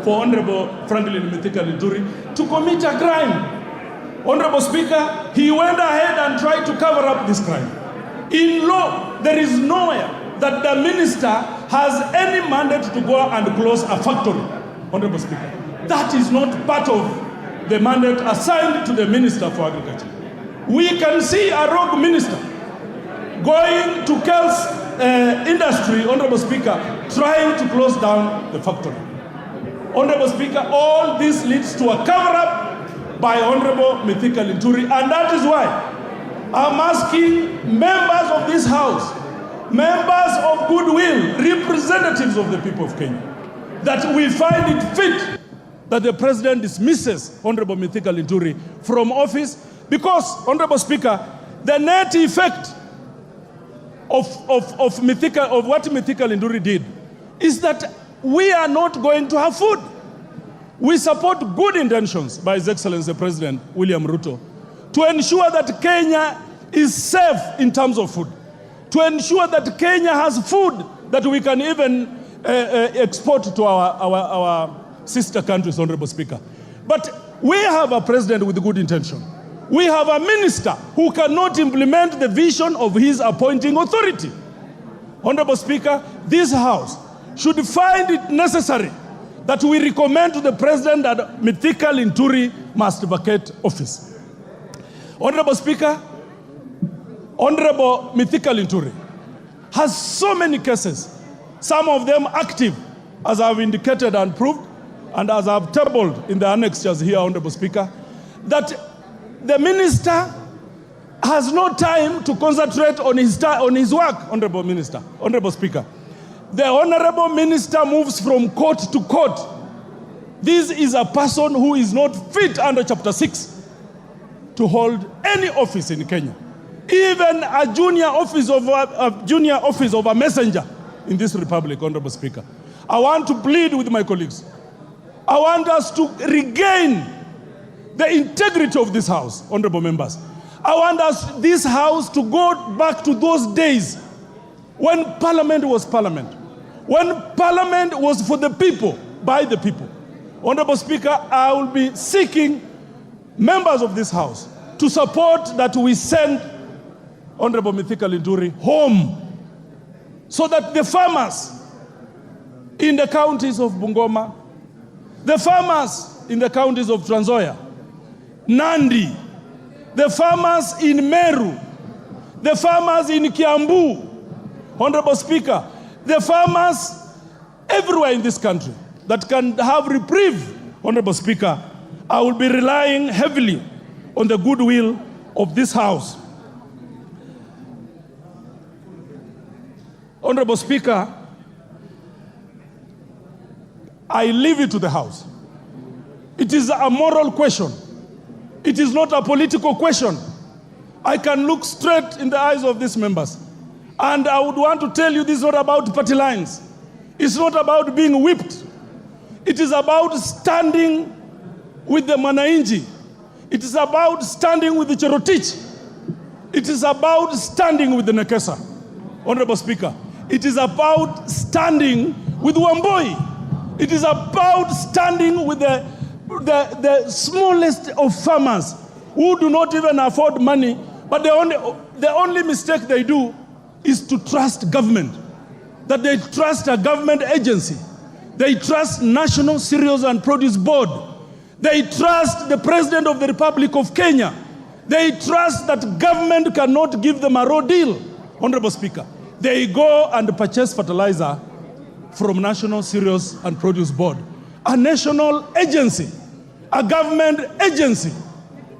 for Honorable Franklin Mithika Linturi to commit a crime. Honorable Speaker, he went ahead and tried to cover up this crime. In law, there is nowhere that the minister has any mandate to go and close a factory. Honorable Speaker, that is not part of the mandate assigned to the Minister for Agriculture. We can see a rogue minister going to Kel's industry, Honorable Speaker, trying to close down the factory. Honorable Speaker, all this leads to a cover-up by Honorable Mithika Linturi, and that is why I'm asking members of this House, members of goodwill, representatives of the people of Kenya, that we find it fit that the President dismisses Honorable Mithika Linturi from office, because, Honorable Speaker, the net effect of what Mithika Linturi did is that we are not going to have food. We support good intentions by His Excellency President William Ruto to ensure that Kenya is safe in terms of food, to ensure that Kenya has food that we can even export to our sister countries, Honorable Speaker. But we have a president with good intention. We have a minister who cannot implement the vision of his appointing authority. Honorable Speaker, this House should find it necessary that we recommend to the President that Mithika Linturi must vacate office. Honorable Speaker, Honorable Mithika Linturi has so many cases, some of them active, as I've indicated and proved, and as I've tabled in the annexures here, Honorable Speaker, that the minister has no time to concentrate on his work, Honorable Minister, Honorable Speaker. The Honorable Minister moves from court to court. This is a person who is not fit under Chapter 6 to hold any office in Kenya. Even a junior office of a messenger in this republic, Honorable Speaker. I want to plead with my colleagues. I want us to regain the integrity of this House, Honorable members. I want this House to go back to those days when Parliament was Parliament. When Parliament was for the people, by the people. Honorable Speaker, I will be seeking members of this House to support that we send Honorable Mithika Linturi home, so that the farmers in the counties of Bungoma, the farmers in the counties of Trans Nzoia, Nandi, the farmers in Meru, the farmers in Kiambu, Honorable Speaker, the farmers everywhere in this country that can have reprieve, Honorable Speaker, I will be relying heavily on the goodwill of this House. Honorable Speaker, I leave it to the House. It is a moral question. It is not a political question. I can look straight in the eyes of these members. And I would want to tell you, this is not about party lines. It's not about being whipped. It is about standing with the Manainji. It is about standing with the Cherotich. It is about standing with the Nekesa. Honorable Speaker, it is about standing with Wamboi. It is about standing with the smallest of farmers who do not even afford money, but the only mistake they do is to trust government, that they trust a government agency. They trust National Cereals and Produce Board. They trust the President of the Republic of Kenya. They trust that government cannot give them a raw deal, Honorable Speaker. They go and purchase fertilizer from National Cereals and Produce Board, a national agency, a government agency.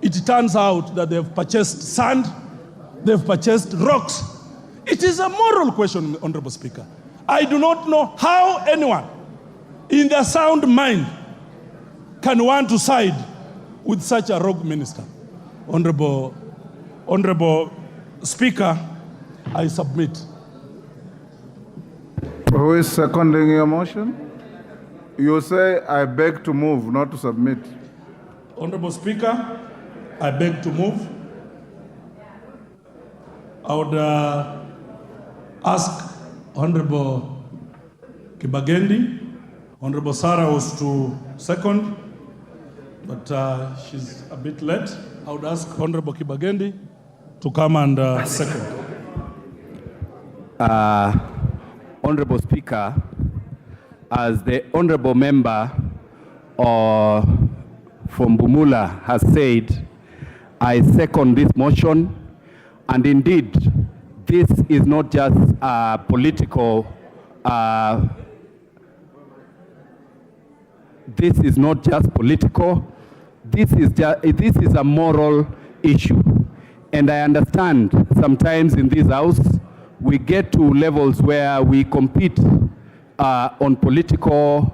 It turns out that they've purchased sand, they've purchased rocks. It is a moral question, Honorable Speaker. I do not know how anyone in their sound mind can want to side with such a rogue minister. Honorable Speaker, I submit. Who is seconding your motion? You say, I beg to move, not to submit. Honorable Speaker, I beg to move. I would ask Honorable Kibagendi, Honorable Sarah was to second, but she's a bit late. I would ask Honorable Kibagendi to come and second. Honorable Speaker, as the Honorable Member from Bumula has said, I second this motion, and indeed, this is not just a political this is a moral issue. And I understand sometimes in this house, we get to levels where we compete on political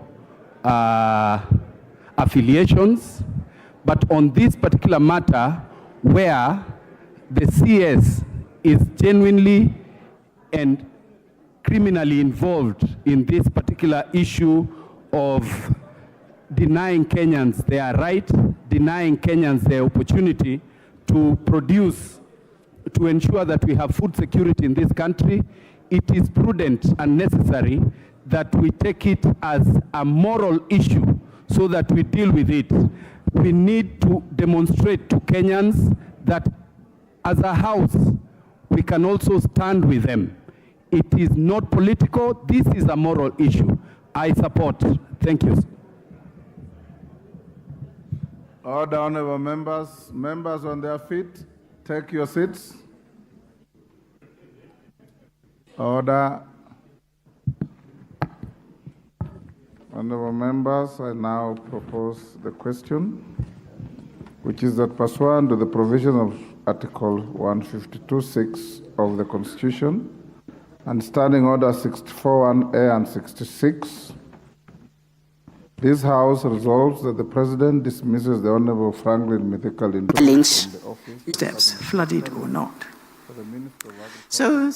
affiliations, but on this particular matter, where the CS is genuinely and criminally involved in this particular issue of denying Kenyans their right, denying Kenyans their opportunity to produce, to ensure that we have food security in this country, it is prudent and necessary that we take it as a moral issue so that we deal with it. We need to demonstrate to Kenyans that as a house, we can also stand with them. It is not political, this is a moral issue. I support. Thank you. Order, honorable members. Members on their feet, take your seats. Order. Honorable members, I now propose the question, which is that pursuant to the provision of Article 152(6) of the Constitution and Standing Order 64(1)A and 66, this House resolves that the President dismisses the Honorable Franklin Mithika Linturi from the office, steps, flooded or not. So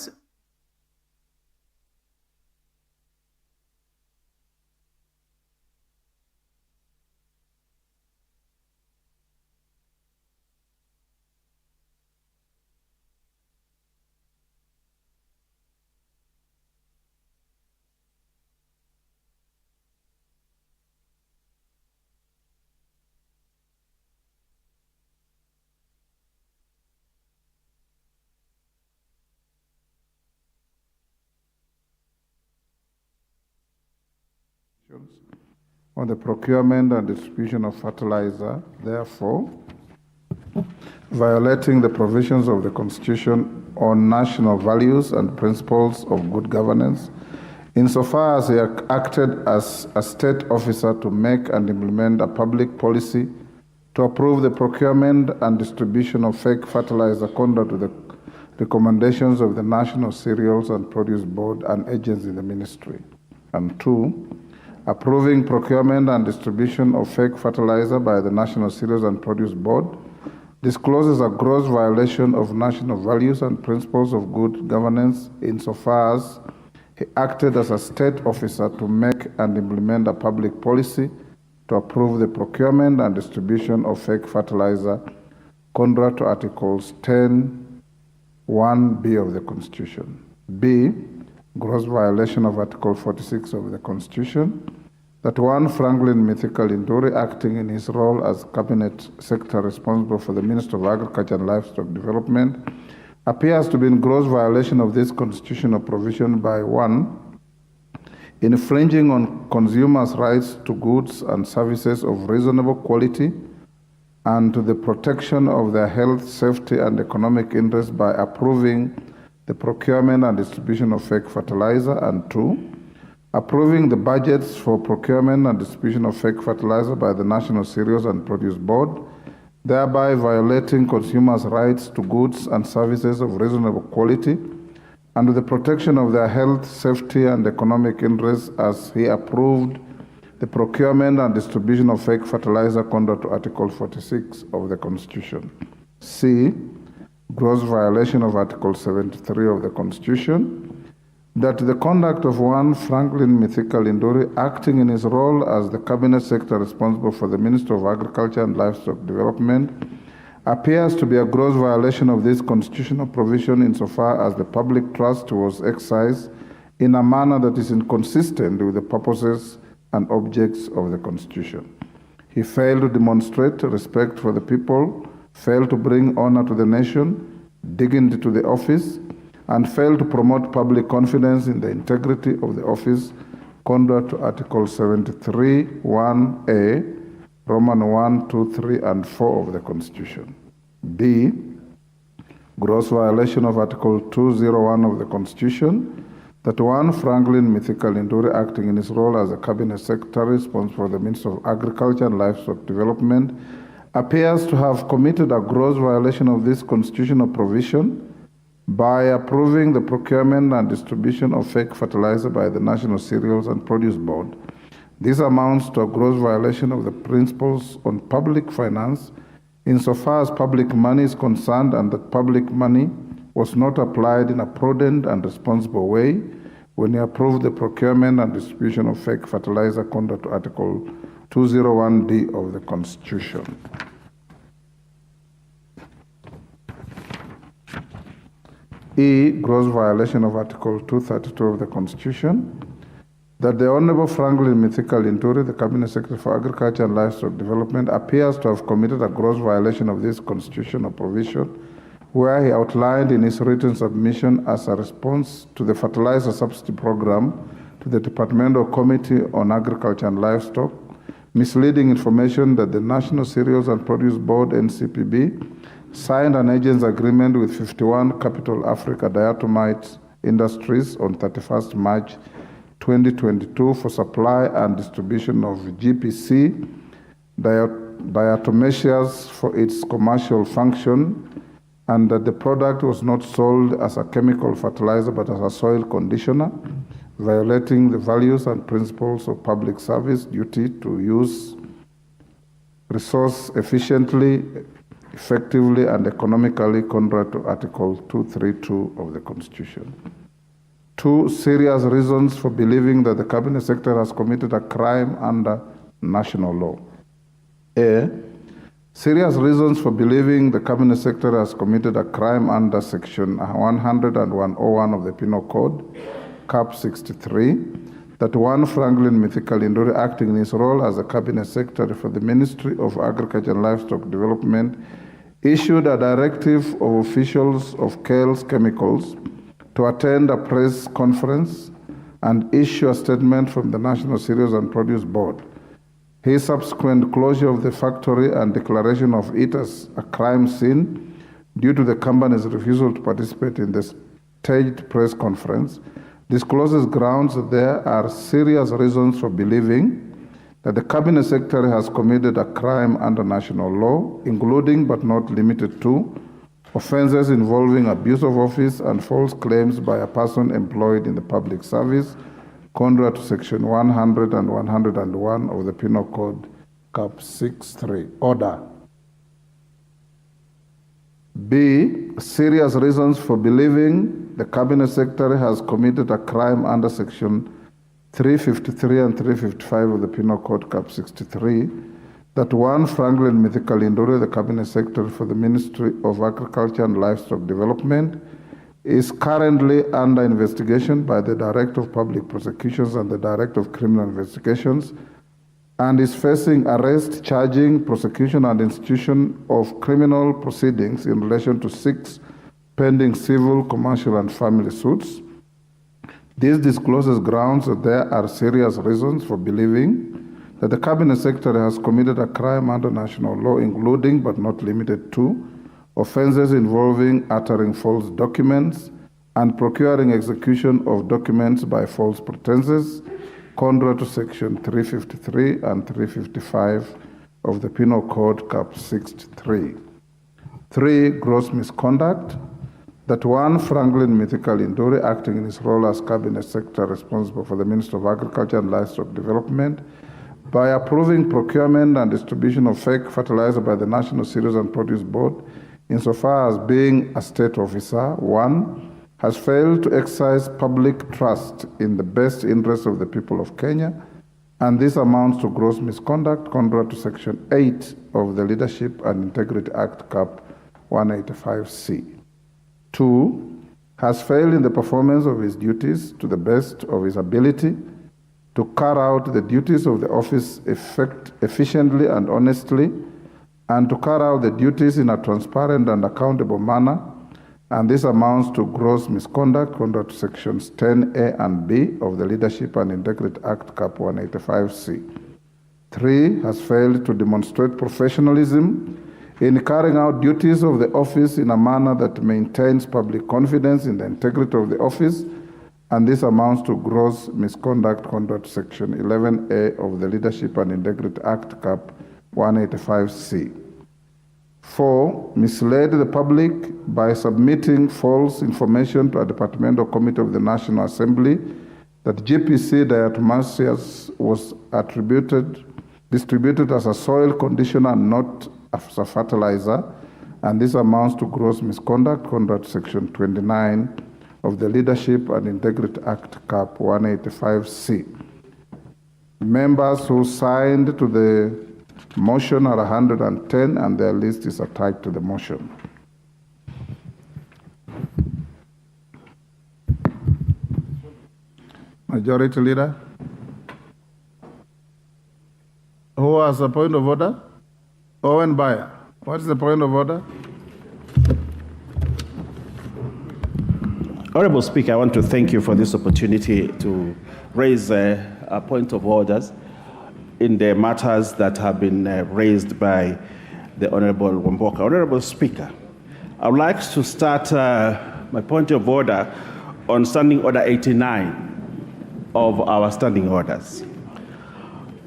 on the procurement and distribution of fertilizer, therefore, violating the provisions of the Constitution on national values and principles of good governance, insofar as he acted as a state officer to make and implement a public policy to approve the procurement and distribution of fake fertilizer contrary to the recommendations of the National Cereals and Produce Board and agents in the ministry. And 2, approving procurement and distribution of fake fertilizer by the National Cereals and Produce Board discloses a gross violation of national values and principles of good governance insofar as he acted as a state officer to make and implement a public policy to approve the procurement and distribution of fake fertilizer contrary to Articles 10(1)B of the Constitution. B, gross violation of Article 46 of the Constitution, that one Franklin Mithika Linturi, acting in his role as Cabinet Secretary responsible for the Ministry of Agriculture and Livestock Development, appears to be in gross violation of this constitutional provision by 1, infringing on consumers' rights to goods and services of reasonable quality and to the protection of their health, safety, and economic interests by approving the procurement and distribution of fake fertilizer, and 2, approving the budgets for procurement and distribution of fake fertilizer by the National Cereals and Produce Board, thereby violating consumers' rights to goods and services of reasonable quality and to the protection of their health, safety, and economic interests as he approved the procurement and distribution of fake fertilizer contrary to Article 46 of the Constitution. C, gross violation of Article 73 of the Constitution, that the conduct of one Franklin Mithika Linturi, acting in his role as the Cabinet Secretary responsible for the Ministry of Agriculture and Livestock Development, appears to be a gross violation of this constitutional provision insofar as the public trust was exercised in a manner that is inconsistent with the purposes and objects of the Constitution. He failed to demonstrate respect for the people, failed to bring honor to the nation, dignity to the office, and failed to promote public confidence in the integrity of the office, contrary to Article 73, 1A, Roman 1, 2, 3, and 4 of the Constitution. B, gross violation of Article 201 of the Constitution, that one Franklin Mithika Linturi, acting in his role as a cabinet secretary responsible for the Ministry of Agriculture and Livestock Development, appears to have committed a gross violation of this constitutional provision by approving the procurement and distribution of fake fertilizer by the National Cereals and Produce Board. This amounts to a gross violation of the principles on public finance insofar as public money is concerned, and that public money was not applied in a prudent and responsible way when he approved the procurement and distribution of fake fertilizer contrary to Article 201D of the Constitution. E, gross violation of Article 232 of the Constitution, that the Honorable Franklin Mithika Linturi, the Cabinet Secretary for Agriculture and Livestock Development, appears to have committed a gross violation of this constitutional provision, where he outlined in his written submission as a response to the fertilizer subsidy program to the Departmental Committee on Agriculture and Livestock, misleading information that the National Cereals and Produce Board, NCPB, signed an agent's agreement with 51 Capital Africa Diatomite Industries on 31st March 2022 for supply and distribution of GPC diatomaceous for its commercial function, and that the product was not sold as a chemical fertilizer but as a soil conditioner, violating the values and principles of public service duty to use resource efficiently, effectively, and economically, contrary to Article 232 of the Constitution. 2, serious reasons for believing that the Cabinet Secretary has committed a crime under national law. A, serious reasons for believing the Cabinet Secretary has committed a crime under Section 100 and 101 of the Penal Code, Cap 63, that one Franklin Mithika Linturi, acting in his role as a Cabinet Secretary for the Ministry of Agriculture and Livestock Development, issued a directive of officials of Kales Chemicals to attend a press conference and issue a statement from the National Cereals and Produce Board. His subsequent closure of the factory and declaration of it as a crime scene due to the company's refusal to participate in the staged press conference discloses grounds that there are serious reasons for believing that the Cabinet Secretary has committed a crime under national law, including but not limited to offenses involving abuse of office and false claims by a person employed in the public service, contrary to Section 100 and 101 of the Penal Code, Cap 63. Order. B, serious reasons for believing the Cabinet Secretary has committed a crime under Section 353 and 355 of the Penal Code, Cap 63, that one Franklin Mithika Linturi, the Cabinet Secretary for the Ministry of Agriculture and Livestock Development, is currently under investigation by the Director of Public Prosecutions and the Director of Criminal Investigations, and is facing arrest, charging, prosecution, and institution of criminal proceedings in relation to 6 pending civil, commercial, and family suits. This discloses grounds that there are serious reasons for believing that the Cabinet Secretary has committed a crime under national law, including but not limited to offenses involving uttering false documents and procuring execution of documents by false pretenses, contrary to Section 353 and 355 of the Penal Code, Cap 63. 3, gross misconduct, that one Franklin Mithika Linturi, acting in his role as Cabinet Secretary responsible for the Ministry of Agriculture and Livestock Development, by approving procurement and distribution of fake fertilizer by the National Cereals and Produce Board, insofar as being a state officer, 1, has failed to exercise public trust in the best interest of the people of Kenya, and this amounts to gross misconduct contrary to Section 8 of the Leadership and Integrity Act, Cap 185C. 2, has failed in the performance of his duties to the best of his ability, to carry out the duties of the office efficiently and honestly, and to carry out the duties in a transparent and accountable manner, and this amounts to gross misconduct under sections 10A and B of the Leadership and Integrity Act, Cap 185C. 3, has failed to demonstrate professionalism in carrying out duties of the office in a manner that maintains public confidence in the integrity of the office, and this amounts to gross misconduct under section 11A of the Leadership and Integrity Act, Cap 185C. 4, misled the public by submitting false information to a departmental committee of the National Assembly that GPC diatomaceous was distributed as a soil conditioner and not as a fertilizer, and this amounts to gross misconduct under section 29 of the Leadership and Integrity Act, Cap 185C. Members who signed to the motion are 110, and their list is attached to the motion. Majority Leader. Who has a point of order? Owen Bayer. What is the point of order? Honorable Speaker, I want to thank you for this opportunity to raise a point of orders in the matters that have been raised by the Honorable Wamboka. Honorable Speaker, I would like to start my point of order on Standing Order 89 of our standing orders.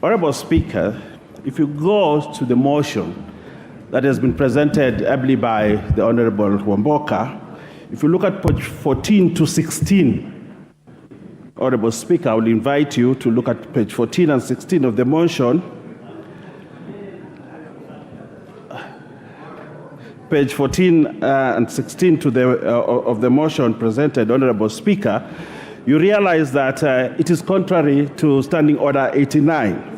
Honorable Speaker, if you go to the motion that has been presented ably by the Honorable Wamboka, if you look at page 14 to 16, Honorable Speaker, I will invite you to look at page 14 and 16 of the motion. Page 14 and 16 to of the motion presented, Honorable Speaker, you realize that it is contrary to Standing Order 89.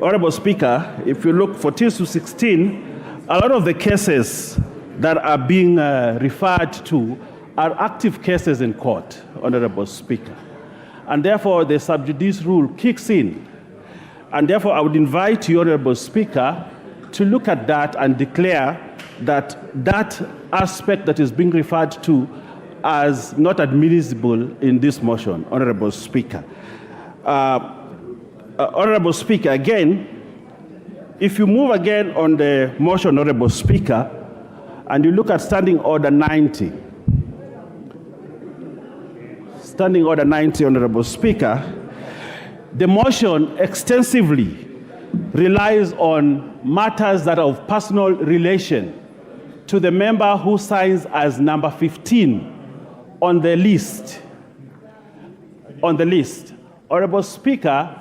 Honorable Speaker, if you look 14 to 16, a lot of the cases that are being referred to are active cases in court, Honorable Speaker. And therefore, the sub judice rule kicks in. And therefore, I would invite you, Honorable Speaker, to look at that and declare that that aspect that is being referred to as not admissible in this motion, Honorable Speaker. Honorable Speaker, again, if you move again on the motion, Honorable Speaker, and you look at Standing Order 90. Standing Order 90, Honorable Speaker, the motion extensively relies on matters that are of personal relation to the member who signs as number 15 on the list. Honorable Speaker,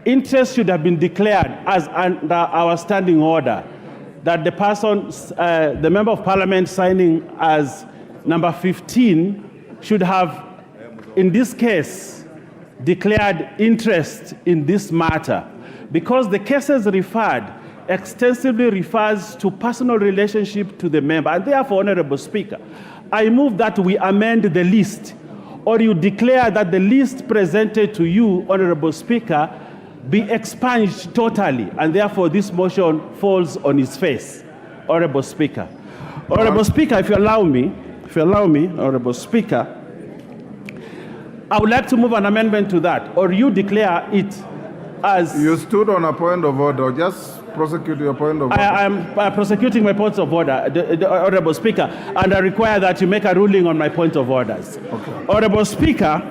interest should have been declared as under our standing order that the person, the member of parliament signing as number 15 should have, in this case, declared interest in this matter, because the cases referred extensively refers to personal relationship to the member. And therefore, Honorable Speaker, I move that we amend the list, or you declare that the list presented to you, Honorable Speaker, be expunged totally, and therefore this motion falls on its face, Honorable Speaker. Honorable Speaker, if you allow me, Honorable Speaker, I would like to move an amendment to that, or you declare it as... You stood on a point of order. Just prosecute your point of order. I am prosecuting my points of order, the Honorable Speaker, and I require that you make a ruling on my point of orders. Okay. Honorable Speaker,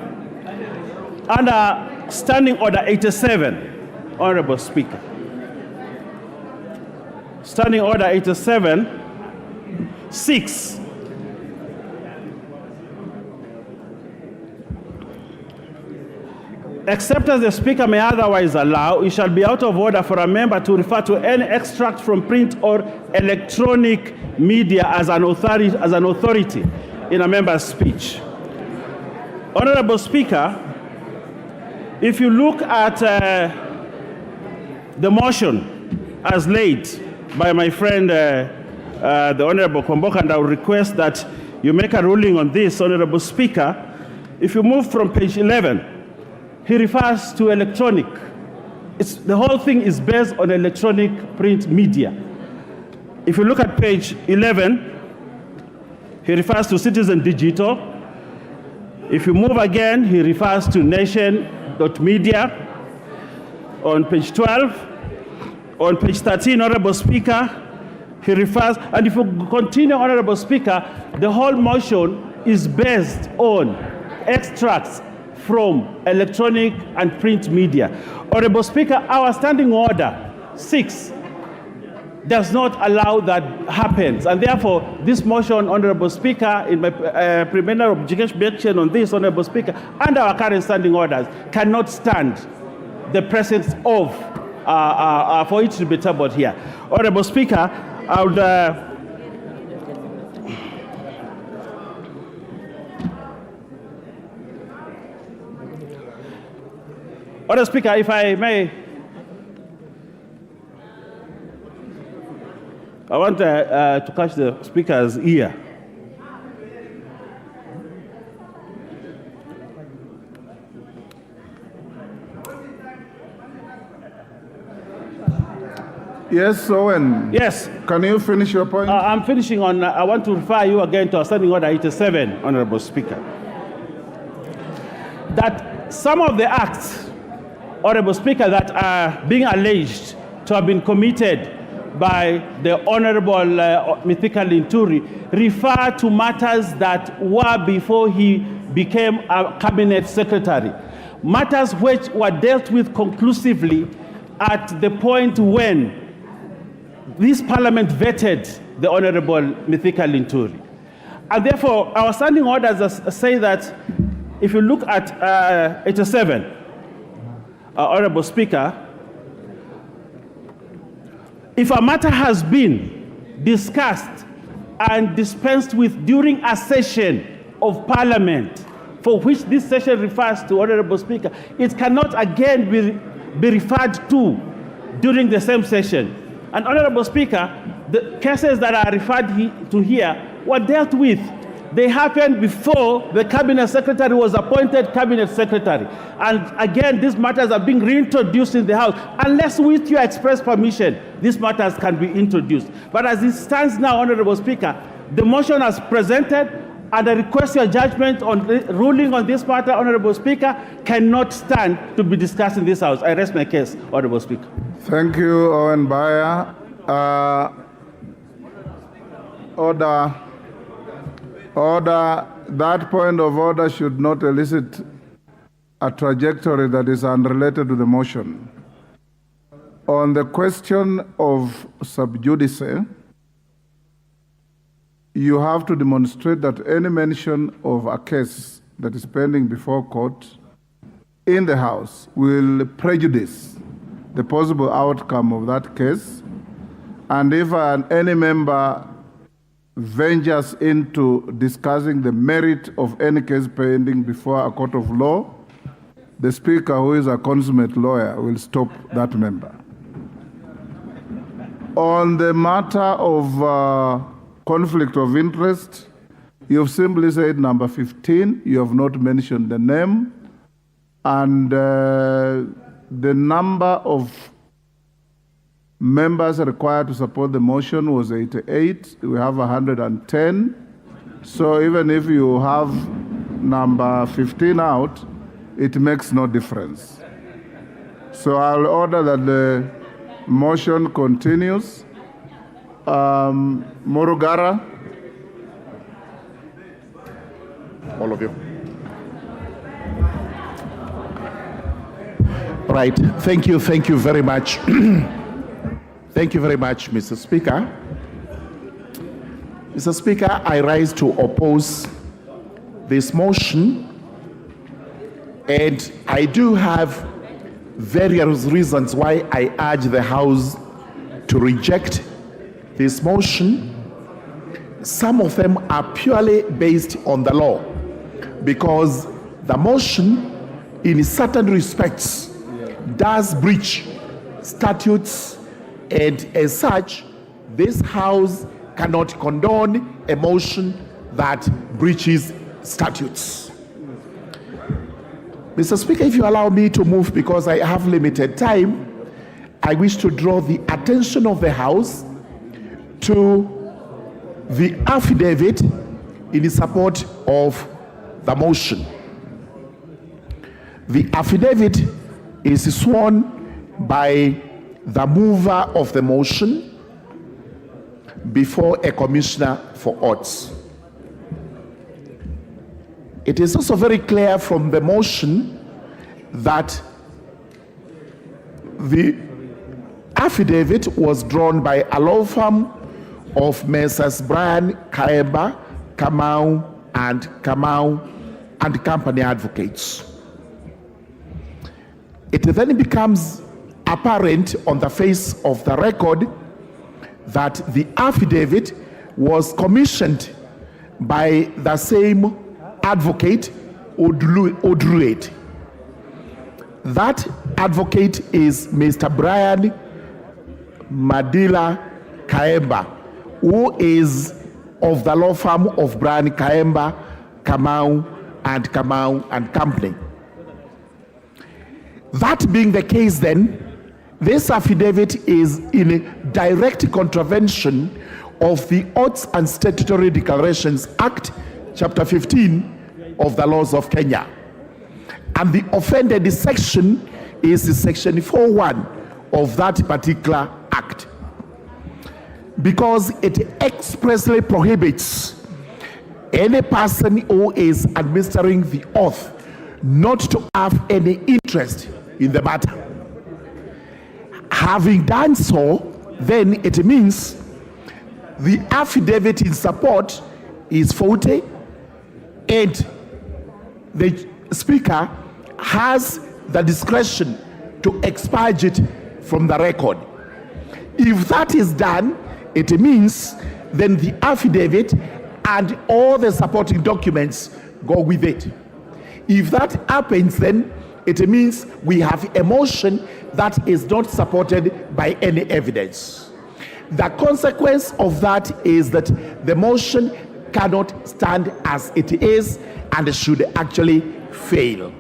under Standing Order 87, Honorable Speaker. Standing Order 87, 6. Except as the Speaker may otherwise allow, it shall be out of order for a member to refer to any extract from print or electronic media as an authority in a member's speech. Honorable Speaker, if you look at the motion as laid by my friend, the Honorable Kwamboka, and I will request that you make a ruling on this, Honorable Speaker. If you move from page 11, he refers to electronic. The whole thing is based on electronic print media. If you look at page 11, he refers to Citizen Digital. If you move again, he refers to Nation.media. On page 12, on page 13, Honorable Speaker, he refers, and if you continue, Honorable Speaker, the whole motion is based on extracts from electronic and print media. Honorable Speaker, our standing order 6 does not allow that happens, and therefore this motion, Honorable Speaker, in my preliminary objection on this, Honorable Speaker, and our current standing orders cannot stand the presence of for it to be tabled here. Honorable Speaker, I would Honorable Speaker, if I may, I want to catch the Speaker's ear. Yes, Owen. Yes. Can you finish your point? I'm finishing on, I want to refer you again to our standing order 87, Honorable Speaker. That some of the acts, Honorable Speaker, that are being alleged to have been committed by the Honorable Mithika Linturi refer to matters that were before he became a cabinet secretary. Matters which were dealt with conclusively at the point when this parliament vetted the Honorable Mithika Linturi. And therefore, our standing orders say that if you look at 87, Honorable Speaker, if a matter has been discussed and dispensed with during a session of Parliament, for which this session refers to, Honorable Speaker, it cannot again be referred to during the same session. And Honorable Speaker, the cases that are referred to here were dealt with. They happened before the Cabinet Secretary was appointed Cabinet Secretary. And again, these matters are being reintroduced in the House. Unless with your express permission, these matters can be introduced. But as it stands now, Honorable Speaker, the motion as presented and I request your judgment on ruling on this matter, Honorable Speaker, cannot stand to be discussed in this House. I rest my case, Honorable Speaker. Thank you, Owen Baya. Order. That point of order should not elicit a trajectory that is unrelated to the motion. On the question of sub judice, you have to demonstrate that any mention of a case that is pending before court in the House will prejudice the possible outcome of that case. And if any member ventures into discussing the merit of any case pending before a court of law, the Speaker, who is a consummate lawyer, will stop that member. On the matter of conflict of interest, you've simply said number 15. You have not mentioned the name. And the number of members required to support the motion was 88. We have 110. So even if you have number 15 out, it makes no difference. So I'll order that the motion continues. Morugara. All of you. Right. Thank you very much. Thank you very much, Mr. Speaker. Mr. Speaker, I rise to oppose this motion, and I do have various reasons why I urge the House to reject this motion. Some of them are purely based on the law, because the motion, in certain respects, does breach statutes, and as such, this House cannot condone a motion that breaches statutes. Mr. Speaker, if you allow me to move because I have limited time, I wish to draw the attention of the House to the affidavit in support of the motion. The affidavit is sworn by the mover of the motion before a commissioner for oaths. It is also very clear from the motion that the affidavit was drawn by a law firm of Messrs. Brian Kaemba, Kamau and Company Advocates. It then becomes apparent on the face of the record that the affidavit was commissioned by the same advocate, Odruet. That advocate is Mr. Brian Madila Kaemba, who is of the law firm of Brian Kaemba, Kamau and Company. That being the case then, this affidavit is in direct contravention of the Oaths and Statutory Declarations Act, Chapter 15 of the laws of Kenya. And the offended section is Section 4.1 of that particular act, because it expressly prohibits any person who is administering the oath not to have any interest in the matter. Having done so, then it means the affidavit in support is faulty, and the Speaker has the discretion to expurge it from the record. If that is done, it means then the affidavit and all the supporting documents go with it. If that happens, then it means we have a motion that is not supported by any evidence. The consequence of that is that the motion cannot stand as it is and should actually fail.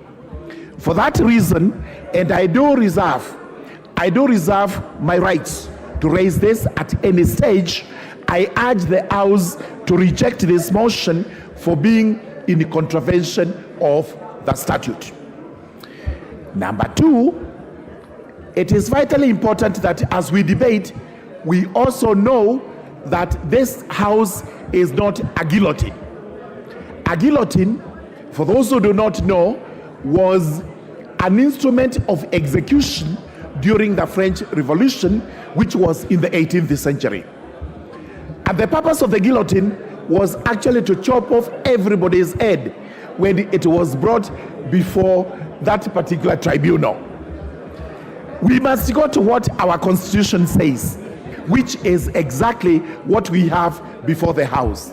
For that reason, and I do reserve my rights to raise this at any stage, I urge the House to reject this motion for being in contravention of the statute. Number two, it is vitally important that as we debate, we also know that this House is not a guillotine. A guillotine, for those who do not know, was an instrument of execution during the French Revolution, which was in the 18th century. And the purpose of the guillotine was actually to chop off everybody's head when it was brought before that particular tribunal. We must go to what our Constitution says, which is exactly what we have before the House.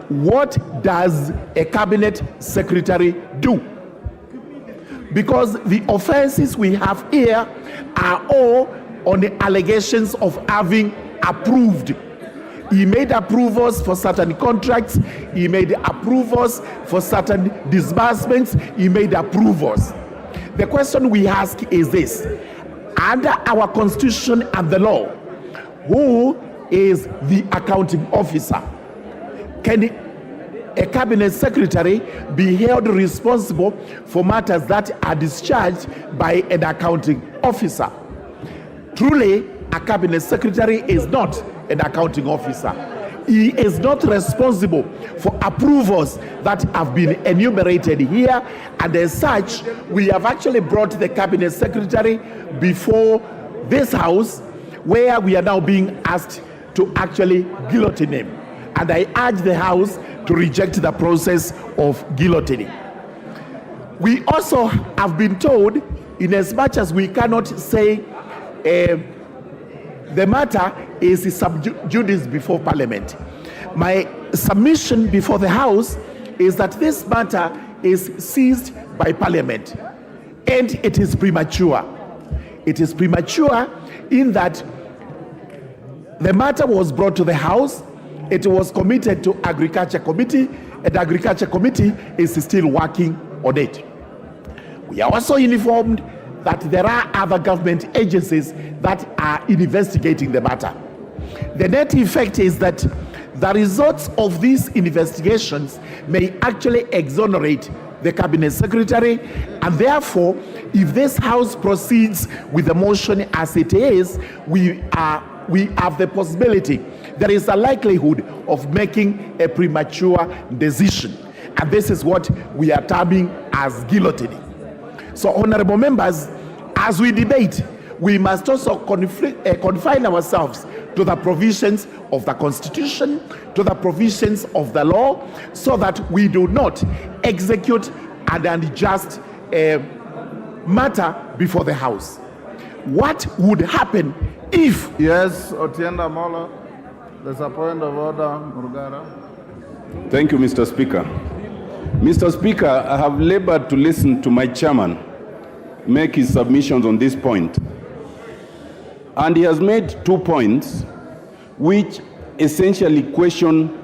What does a cabinet secretary do? Because the offenses we have here are all on the allegations of having approved. He made approvals for certain contracts. He made approvals for certain disbursements. He made approvals. The question we ask is this: under our Constitution and the law, who is the accounting officer? Can a cabinet secretary be held responsible for matters that are discharged by an accounting officer? Truly, a cabinet secretary is not an accounting officer. He is not responsible for approvals that have been enumerated here, and as such, we have actually brought the cabinet secretary before this House, where we are now being asked to actually guillotine him. And I urge the House to reject the process of guillotining. We also have been told, in as much as we cannot say the matter is sub judice before Parliament, my submission before the House is that this matter is seized by Parliament, and it is premature. It is premature in that the matter was brought to the House, it was committed to Agriculture Committee, and the Agriculture Committee is still working on it. We are also informed that there are other government agencies that are investigating the matter. The net effect is that the results of these investigations may actually exonerate the cabinet secretary, and therefore, if this House proceeds with the motion as it is, we have the possibility, there is a likelihood of making a premature decision. And this is what we are terming as guillotining. So, honorable members, as we debate, we must also confine ourselves to the provisions of the Constitution, to the provisions of the law, so that we do not execute an unjust matter before the House. What would happen if... Yes, Otienda Mola, there's a point of order, Murugara. Thank you, Mr. Speaker. Mr. Speaker, I have labored to listen to my chairman make his submissions on this point. And he has made 2 points which essentially question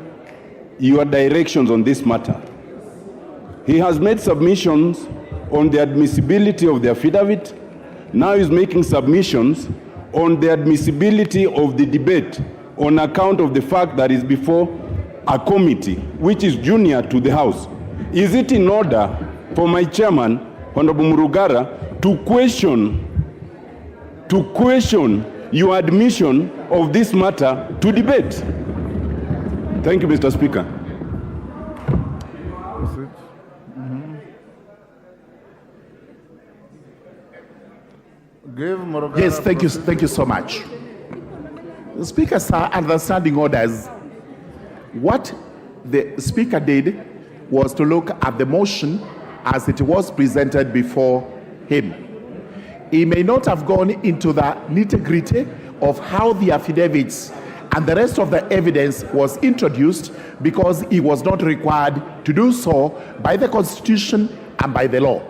your directions on this matter. He has made submissions on the admissibility of the affidavit. Now he's making submissions on the admissibility of the debate on account of the fact that it's before a committee which is junior to the House. Is it in order for my chairman, Honorable Murugara, to question your admission of this matter to debate? Thank you, Mr. Speaker. Give Murugara. Yes, thank you so much. The Speaker, sir, under standing orders, what the Speaker did was to look at the motion as it was presented before him. He may not have gone into the nitty-gritty of how the affidavits and the rest of the evidence was introduced, because he was not required to do so by the Constitution and by the law.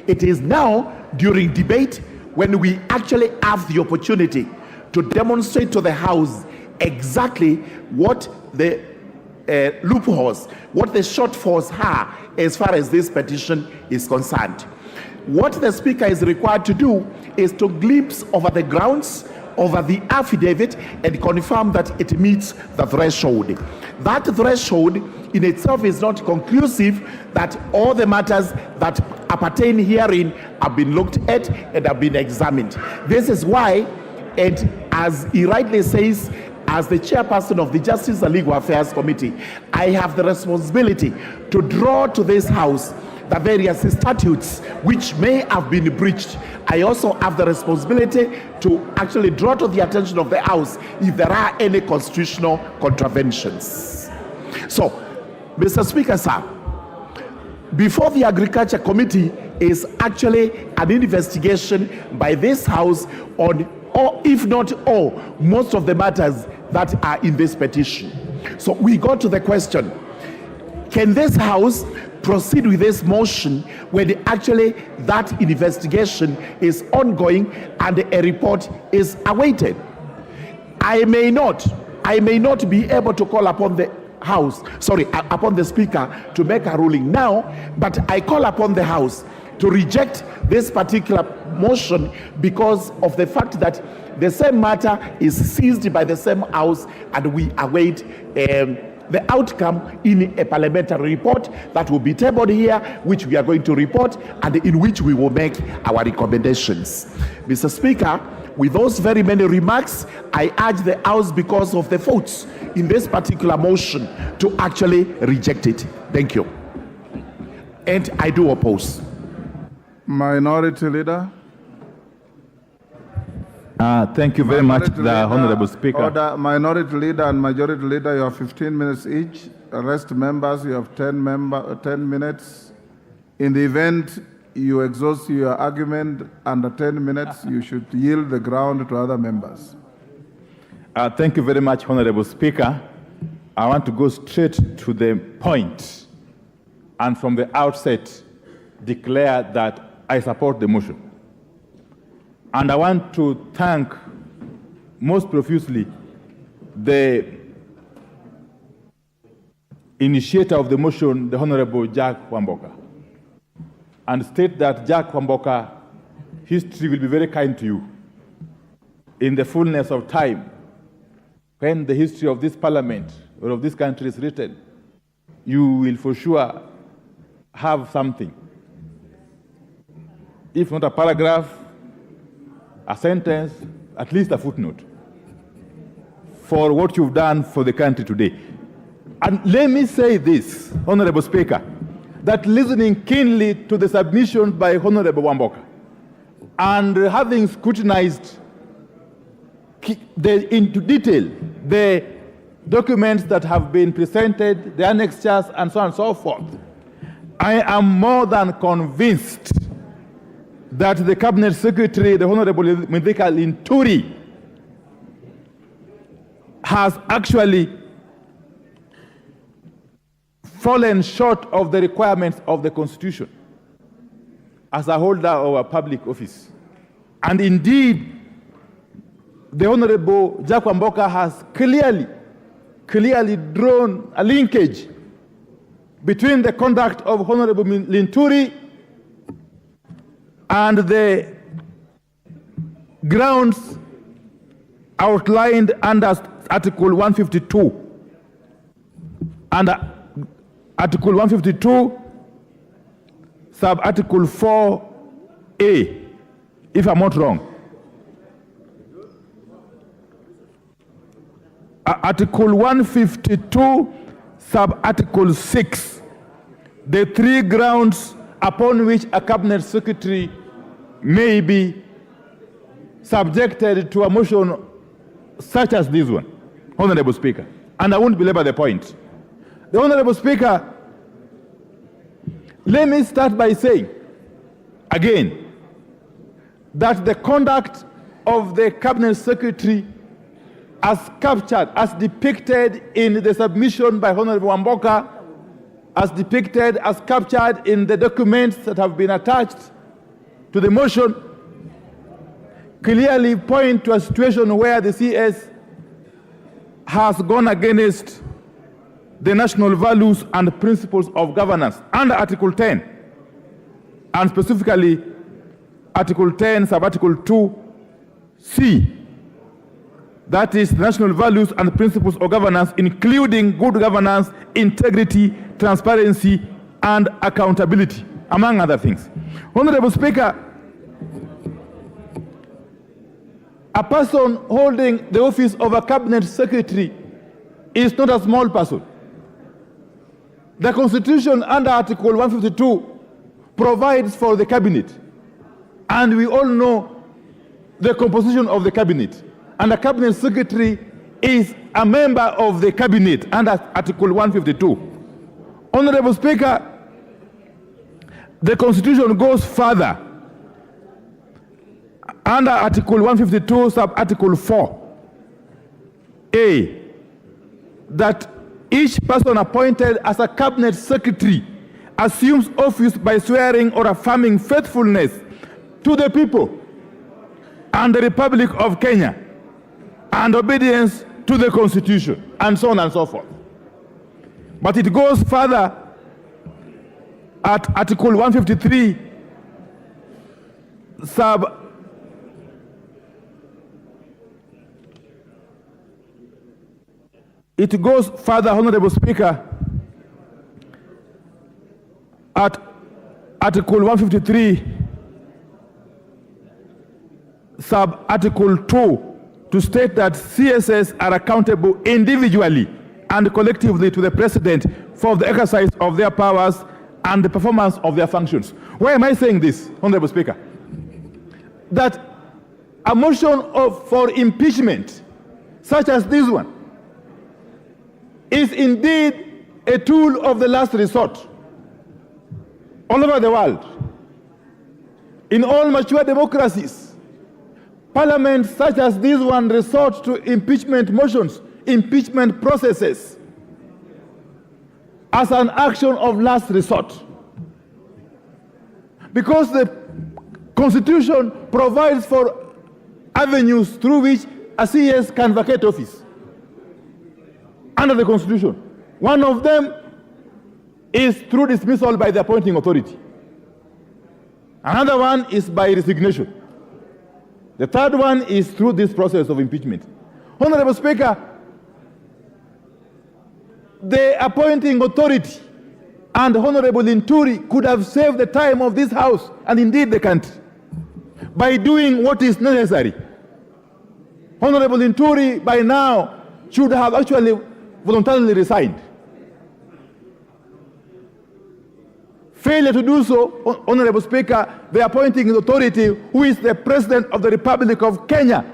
It is now during debate when we actually have the opportunity to demonstrate to the House exactly what the loopholes, what the shortfalls are as far as this petition is concerned. What the Speaker is required to do is to glimpse over the grounds, over the affidavit, and confirm that it meets the threshold. That threshold in itself is not conclusive that all the matters that appertain herein have been looked at and have been examined. This is why, and as he rightly says, as the chairperson of the Justice and Legal Affairs Committee, I have the responsibility to draw to this House the various statutes which may have been breached. I also have the responsibility to actually draw to the attention of the House if there are any constitutional contraventions. So, Mr. Speaker, sir, before the Agriculture Committee is actually an investigation by this House on, or if not all, most of the matters that are in this petition. So we go to the question, can this House proceed with this motion when actually that investigation is ongoing and a report is awaited? I may not be able to call upon the House, upon the Speaker to make a ruling now, but I call upon the House to reject this particular motion because of the fact that the same matter is seized by the same House, and we await the outcome in a parliamentary report that will be tabled here, which we are going to report and in which we will make our recommendations. Mr. Speaker, with those very many remarks, I urge the House, because of the votes in this particular motion, to actually reject it. Thank you. And I do oppose. Minority Leader. Thank you very much, the Honorable Speaker. Order. Minority Leader and Majority Leader, you have 15 minutes each. Rest members, you have 10 minutes. In the event you exhaust your argument under 10 minutes, you should yield the ground to other members. Thank you very much, Honorable Speaker. I want to go straight to the point and from the outset declare that I support the motion. And I want to thank most profusely the initiator of the motion, the Honorable Jack Wamboka. and state that Jack Kwamboka history will be very kind to you in the fullness of time. When the history of this parliament or of this country is written, you will for sure have something. If not a paragraph, a sentence, at least a footnote for what you've done for the country today. And let me say this, Honorable Speaker, that listening keenly to the submission by Honorable Wamboka and having scrutinized into detail the documents that have been presented, the annexures, and so on and so forth, I am more than convinced that the Cabinet Secretary, the Honorable Linturi, has actually fallen short of the requirements of the Constitution as a holder of a public office. And indeed, the Honorable Jack Kwamboka has clearly drawn a linkage between the conduct of Honorable Linturi and the grounds outlined under Article 152. Under Article 152, sub-Article 4A, if I'm not wrong. Article 152, sub-Article 6, the three grounds upon which a Cabinet Secretary may be subjected to a motion such as this one, Honorable Speaker. And I won't belabor the point. The Honorable Speaker, let me start by saying, again, that the conduct of the Cabinet Secretary as captured, as depicted in the submission by Honorable Wamboka, as depicted, as captured in the documents that have been attached to the motion, clearly point to a situation where the CS has gone against the national values and principles of governance under Article 10, and specifically Article 10, sub-Article 2C. That is national values and principles of governance, including good governance, integrity, transparency, and accountability, among other things. Honorable Speaker, a person holding the office of a Cabinet Secretary is not a small person. The Constitution under Article 152 provides for the Cabinet, and we all know the composition of the Cabinet. And the Cabinet Secretary is a member of the Cabinet under Article 152. Honorable Speaker, the Constitution goes further. Under Article 152, sub-Article 4A, that each person appointed as a Cabinet Secretary assumes office by swearing or affirming faithfulness to the people and the Republic of Kenya, and obedience to the Constitution, and so on and so forth. But it goes further at Article 153, it goes further, Honorable Speaker, at Article 153, sub-Article 2, to state that CSS are accountable individually and collectively to the President for the exercise of their powers and the performance of their functions. Why am I saying this, Honorable Speaker? That a motion for impeachment, such as this one, is indeed a tool of the last resort all over the world. In all mature democracies, parliaments such as this one resort to impeachment motions, impeachment processes, as an action of last resort. Because the Constitution provides for avenues through which a CS can vacate office under the Constitution. One of them is through dismissal by the appointing authority. Another one is by resignation. The third one is through this process of impeachment. Honorable Speaker, the appointing authority and Honorable Linturi could have saved the time of this House and indeed the country by doing what is necessary. Honorable Linturi by now should have actually voluntarily resigned. Failure to do so, Honorable Speaker, the appointing authority, who is the President of the Republic of Kenya,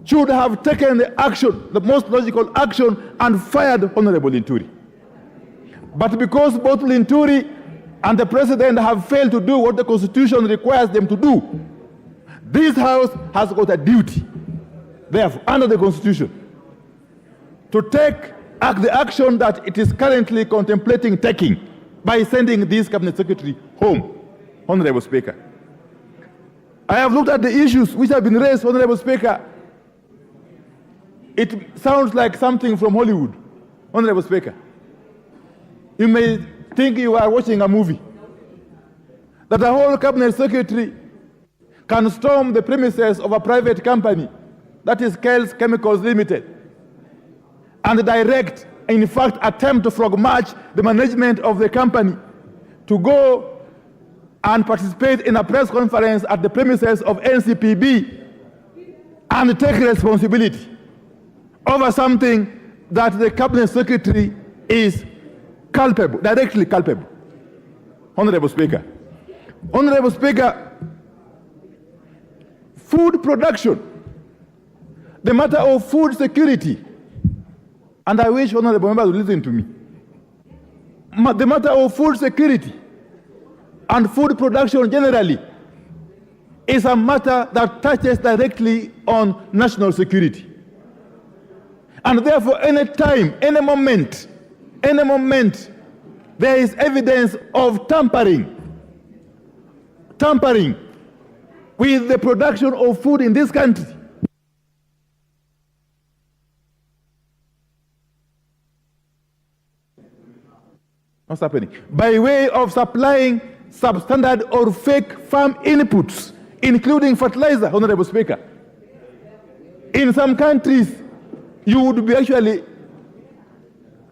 should have taken the action, the most logical action, and fired Honorable Linturi. But because both Linturi and the President have failed to do what the Constitution requires them to do, this House has got a duty, therefore, under the Constitution, to take the action that it is currently contemplating taking by sending this Cabinet Secretary home, Honorable Speaker. I have looked at the issues which have been raised, Honorable Speaker. It sounds like something from Hollywood, Honorable Speaker. You may think you are watching a movie, that a whole Cabinet Secretary can storm the premises of a private company, that is Kells Chemicals Limited, and direct, in fact, attempt to frog march the management of the company to go and participate in a press conference at the premises of NCPB and take responsibility over something that the Cabinet Secretary is culpable, directly culpable. Honorable Speaker. Honorable Speaker, food production, the matter of food security, and I wish Honorable members would listen to me. The matter of food security and food production generally is a matter that touches directly on national security. And therefore, any time, any moment, there is evidence of tampering with the production of food in this country, what's happening? By way of supplying substandard or fake farm inputs, including fertilizer, Honorable Speaker. In some countries, you would be actually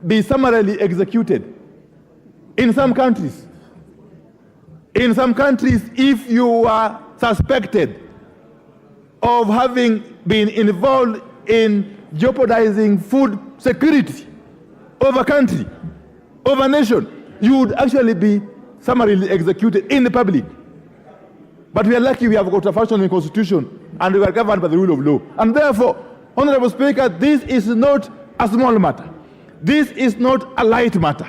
be summarily executed. In some countries, if you are suspected of having been involved in jeopardizing food security of a country, of a nation, you would actually be summarily executed in the public. But we are lucky we have got a functioning constitution and we are governed by the rule of law. And therefore, Honorable Speaker, this is not a small matter. This is not a light matter.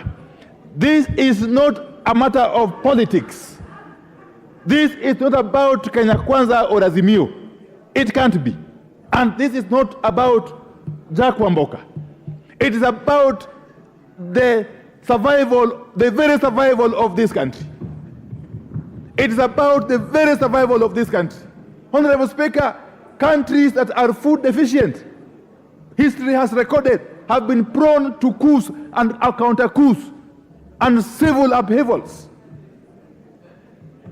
This is not a matter of politics. This is not about Kenya Kwanza or Azimio. It can't be. And this is not about Jack Wamboka. It is about the survival, the very survival of this country. It is about the very survival of this country. Honorable Speaker, countries that are food deficient, history has recorded, have been prone to coups and counter coups and civil upheavals.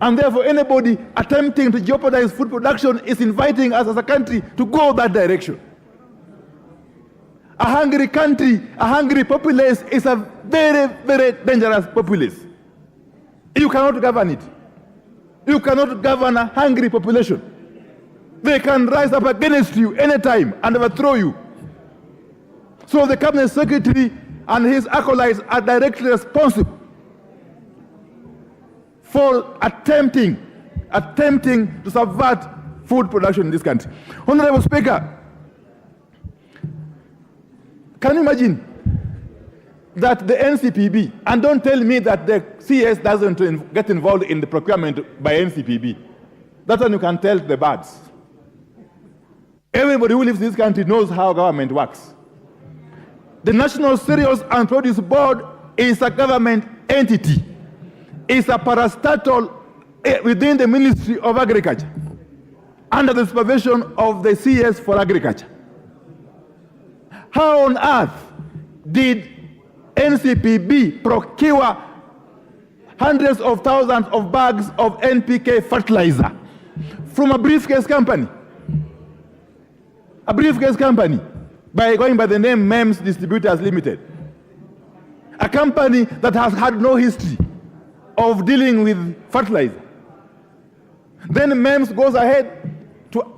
And therefore, anybody attempting to jeopardize food production is inviting us as a country to go that direction. A hungry country, a hungry populace is a very, very dangerous populace. You cannot govern it. You cannot govern a hungry population. They can rise up against you anytime and overthrow you. So the Cabinet Secretary and his acolytes are directly responsible for attempting to subvert food production in this country. Honorable Speaker, can you imagine that the NCPB, and don't tell me that the CS doesn't get involved in the procurement by NCPB. That one you can tell the birds. Everybody who lives in this country knows how government works. The National Cereals and Produce Board is a government entity. It's a parastatal within the Ministry of Agriculture, under the supervision of the CS for Agriculture. How on earth did NCPB procure hundreds of thousands of bags of NPK fertilizer from a briefcase company. A briefcase company, going by the name MEMS Distributors Limited. A company that has had no history of dealing with fertilizer. Then MEMS goes ahead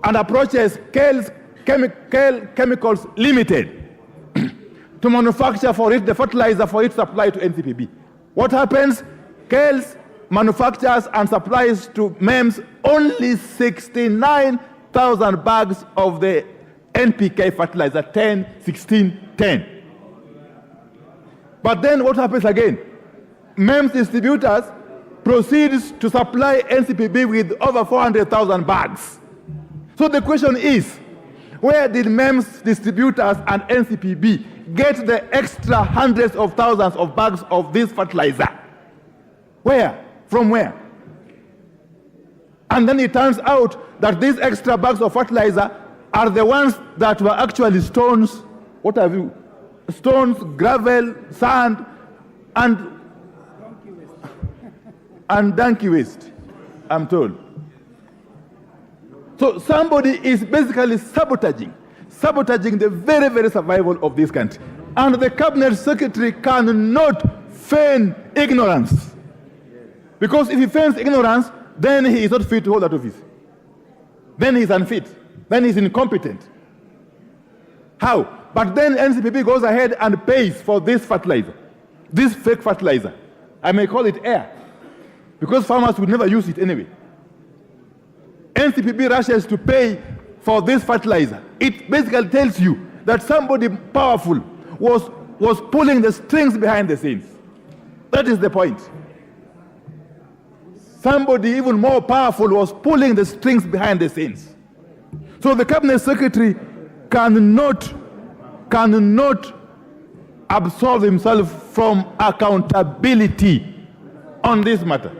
and approaches Kale's Chemicals Limited to manufacture for it the fertilizer for its supply to NCPB. What happens? Kale's manufactures and supplies to MEMS only 69,000 bags of the NPK fertilizer, 10, 16, 10. But then what happens again? MEMS distributors proceeds to supply NCPB with over 400,000 bags. So the question is, where did MEMS distributors and NCPB get the extra hundreds of thousands of bags of this fertilizer? Where? From where? And then it turns out that these extra bags of fertilizer are the ones that were actually stones. What have you? Stones, gravel, sand, and donkey waste, I'm told. So somebody is basically sabotaging the very, very survival of this country. And the cabinet secretary cannot feign ignorance. Because if he feigns ignorance, then he is not fit to hold that office. Then he is unfit. Then he is incompetent. How? But then NCPB goes ahead and pays for this fertilizer, this fake fertilizer. I may call it air, because farmers would never use it anyway. NCPB rushes to pay for this fertilizer. It basically tells you that somebody powerful was pulling the strings behind the scenes. That is the point. Somebody even more powerful was pulling the strings behind the scenes. So the cabinet secretary cannot absolve himself from accountability on this matter.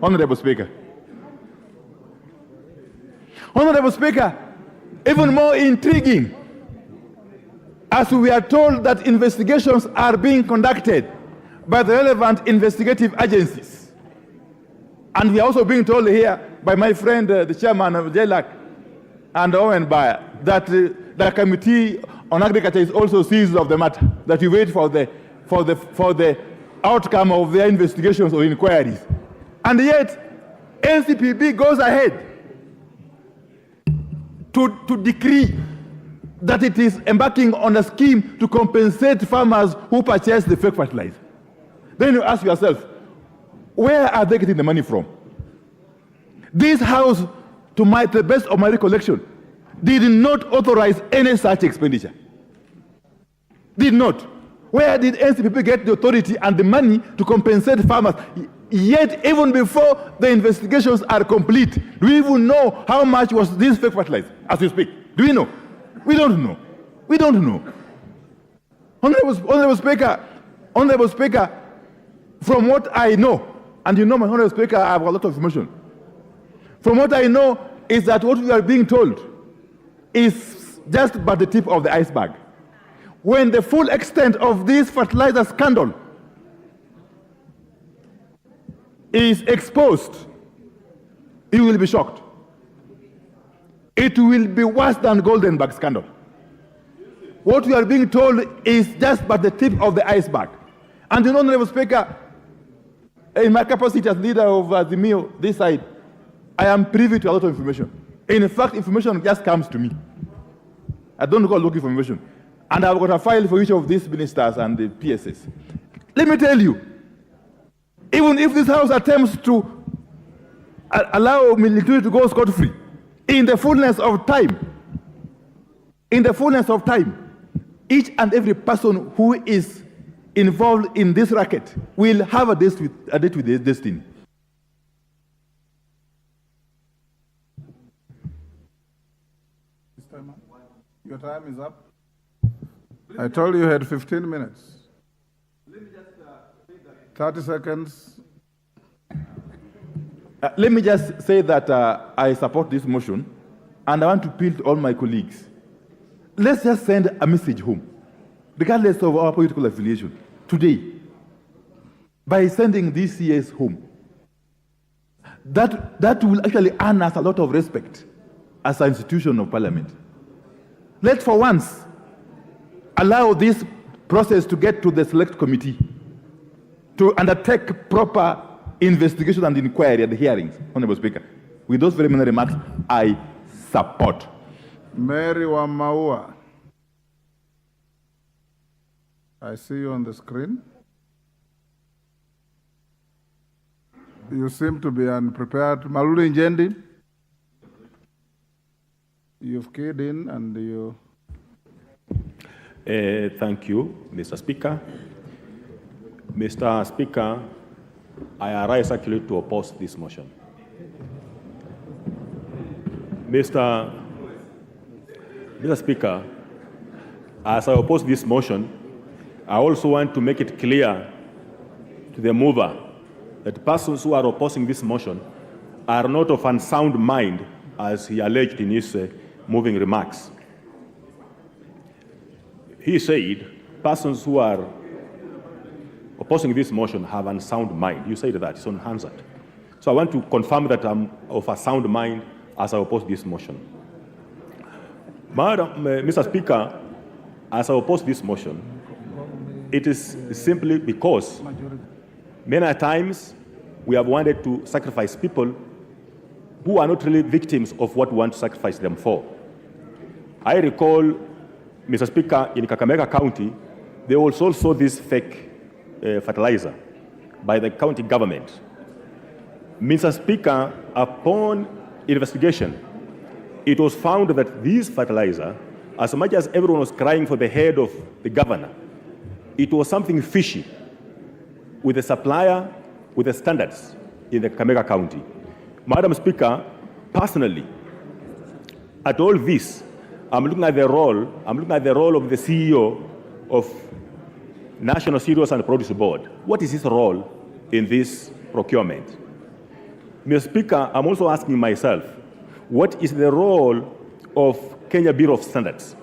Honorable Speaker. Honorable Speaker, even more intriguing, as we are told that investigations are being conducted by the relevant investigative agencies. And we are also being told here by my friend, the chairman of JLAC and Owen Bayer, that the Committee on Agriculture is also seized of the matter, that we wait for the outcome of their investigations or inquiries. And yet, NCPB goes ahead to decree that it is embarking on a scheme to compensate farmers who purchase the fake fertilizer. Then you ask yourself, where are they getting the money from? This House, to the best of my recollection, did not authorize any such expenditure. Did not. Where did NCPB get the authority and the money to compensate farmers? Yet, even before the investigations are complete, do we even know how much was this fake fertilizer as we speak? Do we know? We don't know. We don't know. Honorable Speaker, from what I know, and you know, my Honorable Speaker, I have a lot of information. From what I know is that what we are being told is just but the tip of the iceberg. When the full extent of this fertilizer scandal is exposed, you will be shocked. It will be worse than Goldenberg scandal. What we are being told is just but the tip of the iceberg. And you know, Honorable Speaker, in my capacity as leader of the MIO, this side, I am privy to a lot of information. In fact, information just comes to me. I don't go looking for information. And I've got a file for each of these ministers and the PSS. Let me tell you, even if this House attempts to allow Linturi to go scot-free, in the fullness of time, each and every person who is involved in this racket will have a date with their destiny. Your time is up. I told you you had 15 minutes. 30 seconds. Let me just say that I support this motion, and I want to appeal to all my colleagues. Let's just send a message home, regardless of our political affiliation. Today, by sending these CS home. That will actually earn us a lot of respect as an institution of parliament. Let's for once allow this process to get to the select committee to undertake proper investigation and inquiry at the hearings, Honorable Speaker. With those very many remarks, I support. Mary Wamaua. I see you on the screen. You seem to be unprepared. Malulu Njendi, you've keyed in and you... Thank you, Mr. Speaker. Mr. Speaker, I arise actually to oppose this motion. Mr. Speaker, as I oppose this motion, I also want to make it clear to the mover that persons who are opposing this motion are not of unsound mind, as he alleged in his moving remarks. He said persons who are opposing this motion have unsound mind. You said that, it's unanswered. So I want to confirm that I'm of a sound mind as I oppose this motion. Mr. Speaker, as I oppose this motion, it is simply because many times we have wanted to sacrifice people who are not really victims of what we want to sacrifice them for. I recall, Mr. Speaker, in Kakamega County, they also saw this fake fertilizer by the county government. Mr. Speaker, upon investigation, it was found that this fertilizer, as much as everyone was crying for the head of the governor, it was something fishy with the supplier, with the standards in the Kakamega County. Madam Speaker, personally, at all this, I'm looking at the role of the CEO of National Cereals and Produce Board. What is his role in this procurement? Mr. Speaker, I'm also asking myself, what is the role of Kenya Bureau of Standards?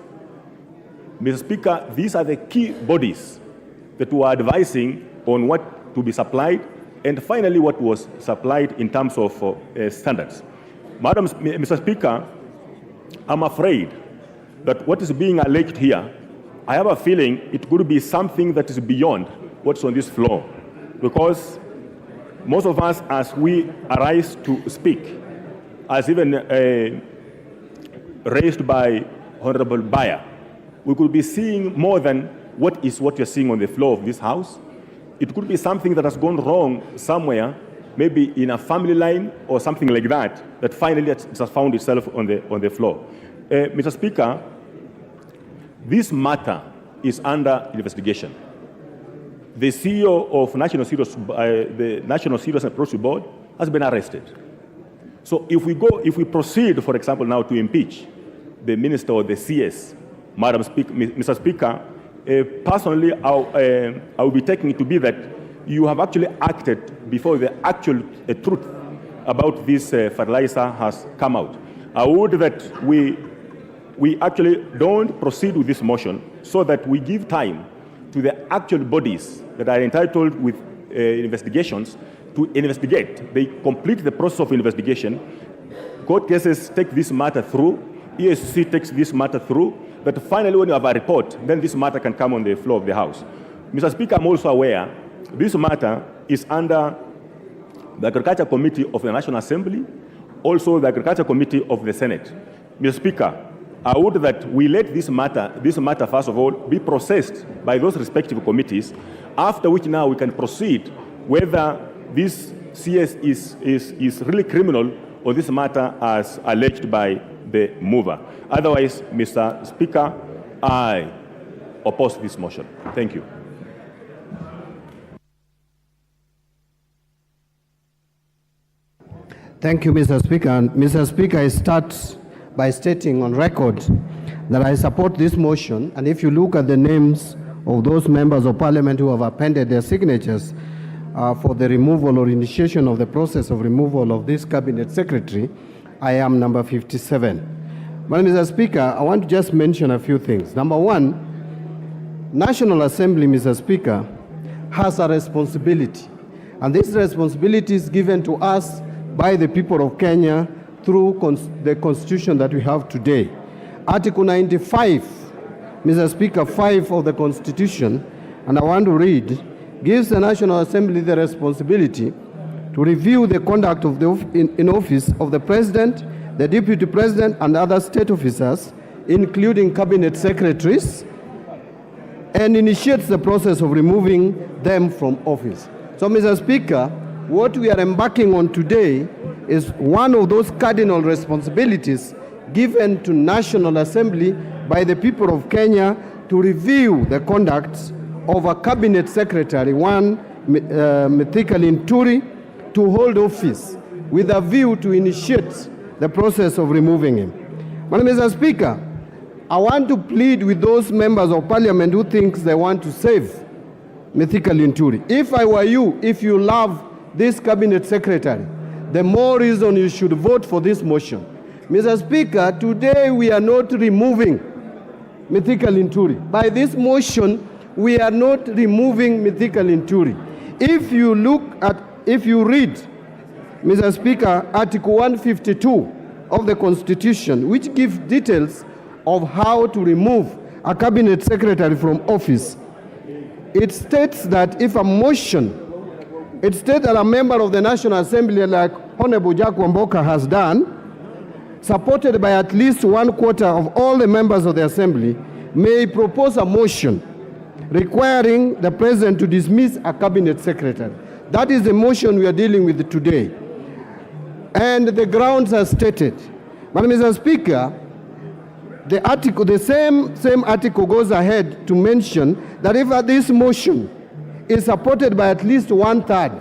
Mr. Speaker, these are the key bodies that were advising on what to be supplied and finally what was supplied in terms of standards. Mr. Speaker, I'm afraid that what is being alleged here, I have a feeling it could be something that is beyond what's on this floor, because most of us, as we arise to speak, as even raised by Honorable Bayer, we could be seeing more than what you're seeing on the floor of this House. It could be something that has gone wrong somewhere, maybe in a family line or something like that, that finally it has found itself on the floor. Mr. Speaker, this matter is under investigation. The CEO of the National Cereals and Produce Board has been arrested. So if we proceed, for example, now to impeach the minister or the CS, Mr. Speaker, personally, I will be taking it to be that you have actually acted before the actual truth about this fertilizer has come out. I would that we actually don't proceed with this motion so that we give time to the actual bodies that are entitled with investigations to investigate. They complete the process of investigation. Court cases take this matter through. ESC takes this matter through. But finally, when you have a report, then this matter can come on the floor of the House. Mr. Speaker, I'm also aware this matter is under the Agriculture Committee of the National Assembly, also the Agriculture Committee of the Senate. Mr. Speaker, I would that we let this matter, first of all, be processed by those respective committees, after which now we can proceed whether this CS is really criminal or this matter as alleged by the mover. Otherwise, Mr. Speaker, I oppose this motion. Thank you. Thank you, Mr. Speaker. And Mr. Speaker, I start by stating on record that I support this motion. And if you look at the names of those members of parliament who have appended their signatures for the removal or initiation of the process of removal of this cabinet secretary, I am number 57. But Mr. Speaker, I want to just mention a few things. Number one, National Assembly, Mr. Speaker, has a responsibility And this responsibility is given to us by the people of Kenya through the constitution that we have today. Article 95, Mr. Speaker, 5 of the Constitution, and I want to read, gives the National Assembly the responsibility to review the conduct of in office of the President, the Deputy President, and other state officers, including cabinet secretaries, and initiates the process of removing them from office. So, Mr. Speaker, what we are embarking on today is one of those cardinal responsibilities given to National Assembly by the people of Kenya to review the conduct of a cabinet secretary, one Mithika Linturi, to hold office with a view to initiate the process of removing him. Madam Mr. Speaker, I want to plead with those members of parliament who think they want to save Mithika Linturi. If I were you, if you love this cabinet secretary, the more reason you should vote for this motion. Mr. Speaker, today we are not removing Mithika Linturi. By this motion, we are not removing Mithika Linturi. If you read, Mr. Speaker, Article 152 of the Constitution, which gives details of how to remove a cabinet secretary from office, it states that if a motion, it states that a member of the National Assembly, like Honorable Jack Wamboka has done, supported by at least 1/4 of all the members of the Assembly, may propose a motion requiring the President to dismiss a cabinet secretary. That is the motion we are dealing with today. And the grounds are stated. Madam Mr. Speaker, the same article goes ahead to mention that if this motion is supported by at least 1/3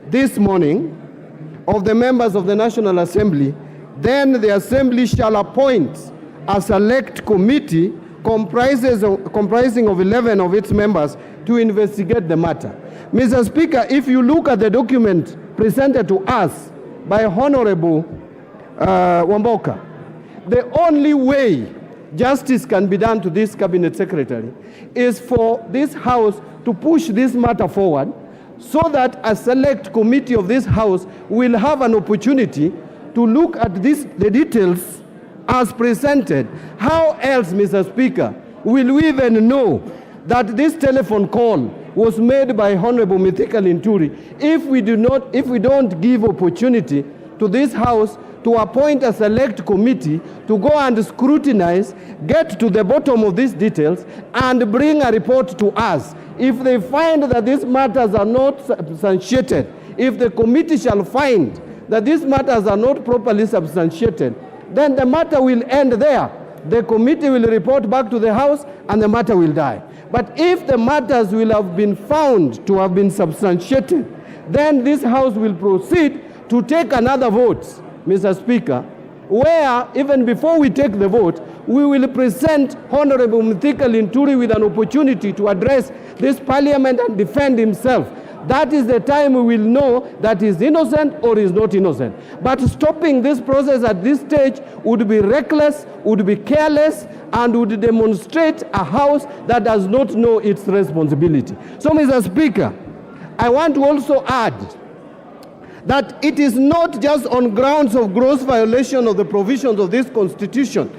this morning of the members of the National Assembly, then the Assembly shall appoint a select committee comprising of 11 of its members to investigate the matter. Mr. Speaker, if you look at the document presented to us by Honorable Wamboka, the only way justice can be done to this cabinet secretary is for this House to push this matter forward so that a select committee of this House will have an opportunity to look at the details as presented. How else, Mr. Speaker, will we even know that this telephone call was made by Honorable Mithika Linturi if we don't give opportunity to this House to appoint a select committee to go and scrutinize, get to the bottom of these details, and bring a report to us. If they find that these matters are not substantiated, if the committee shall find that these matters are not properly substantiated, then the matter will end there. The committee will report back to the House and the matter will die. But if the matters will have been found to have been substantiated, then this House will proceed to take another vote, Mr. Speaker, where even before we take the vote, we will present Honorable Mithika Linturi with an opportunity to address this parliament and defend himself. That is the time we will know that he is innocent or is not innocent. But stopping this process at this stage would be reckless, would be careless, and would demonstrate a House that does not know its responsibility. So, Mr. Speaker, I want to also add that it is not just on grounds of gross violation of the provisions of this Constitution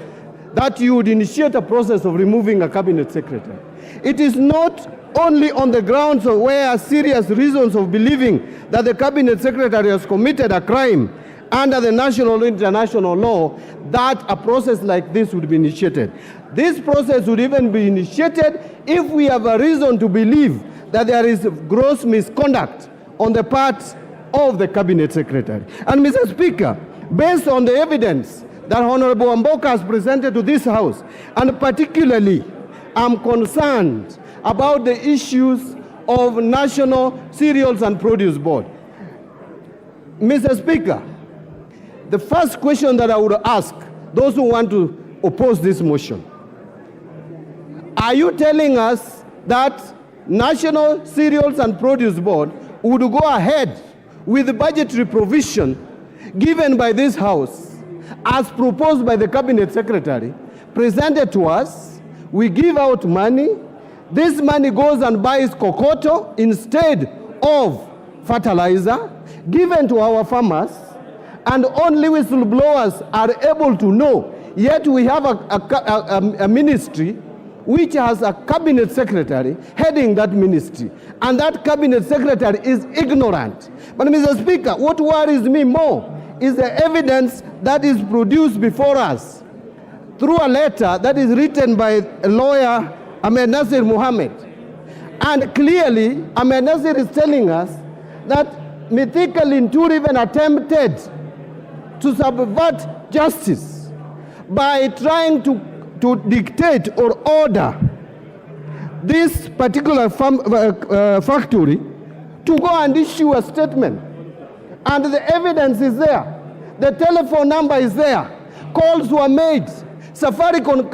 that you would initiate a process of removing a cabinet secretary. It is not only on the grounds of where serious reasons of believing that the cabinet secretary has committed a crime under the national or international law that a process like this would be initiated. This process would even be initiated if we have a reason to believe that there is gross misconduct on the part of the cabinet secretary. And Mr. Speaker, based on the evidence that Honorable Wamboka has presented to this House, and particularly I'm concerned about the issues of National Cereals and Produce Board. Mr. Speaker, the first question that I would ask those who want to oppose this motion, are you telling us that National Cereals and Produce Board would go ahead with the budgetary provision given by this House as proposed by the Cabinet Secretary, presented to us? We give out money. This money goes and buys kokoto instead of fertilizer given to our farmers, and only whistleblowers are able to know. Yet we have a ministry which has a cabinet secretary heading that ministry, and that cabinet secretary is ignorant. But Mr. Speaker, what worries me more is the evidence that is produced before us through a letter that is written by a lawyer, Ahmed Nasir Mohammed. And clearly, Ahmed Nasir is telling us that Mithika Linturi even attempted to subvert justice by trying to dictate or order this particular factory to go and issue a statement. And the evidence is there. The telephone number is there. Calls were made. Safaricom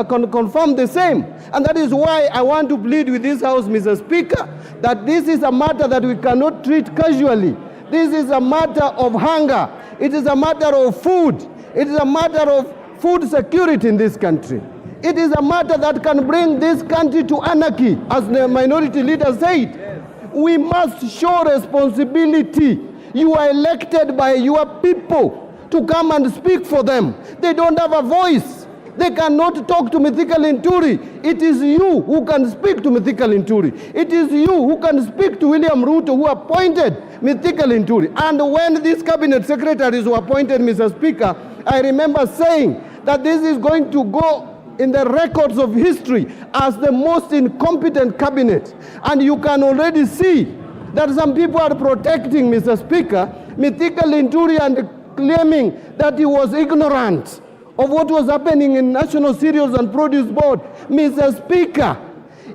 can confirm the same. And that is why I want to plead with this House, Mr. Speaker, that this is a matter that we cannot treat casually. This is a matter of hunger. It is a matter of food. It is a matter of food security in this country. It is a matter that can bring this country to anarchy, as the minority leader said. We must show responsibility. You are elected by your people to come and speak for them. They don't have a voice. They cannot talk to Mithika Linturi. It is you who can speak to Mithika Linturi. It is you who can speak to William Ruto, who appointed Mithika Linturi. And when these cabinet secretaries were appointed, Mr. Speaker, I remember saying that this is going to go in the records of history as the most incompetent cabinet. And you can already see that some people are protecting, Mr. Speaker, Mithika Linturi and claiming that he was ignorant of what was happening in National Cereals and Produce Board. Mr. Speaker,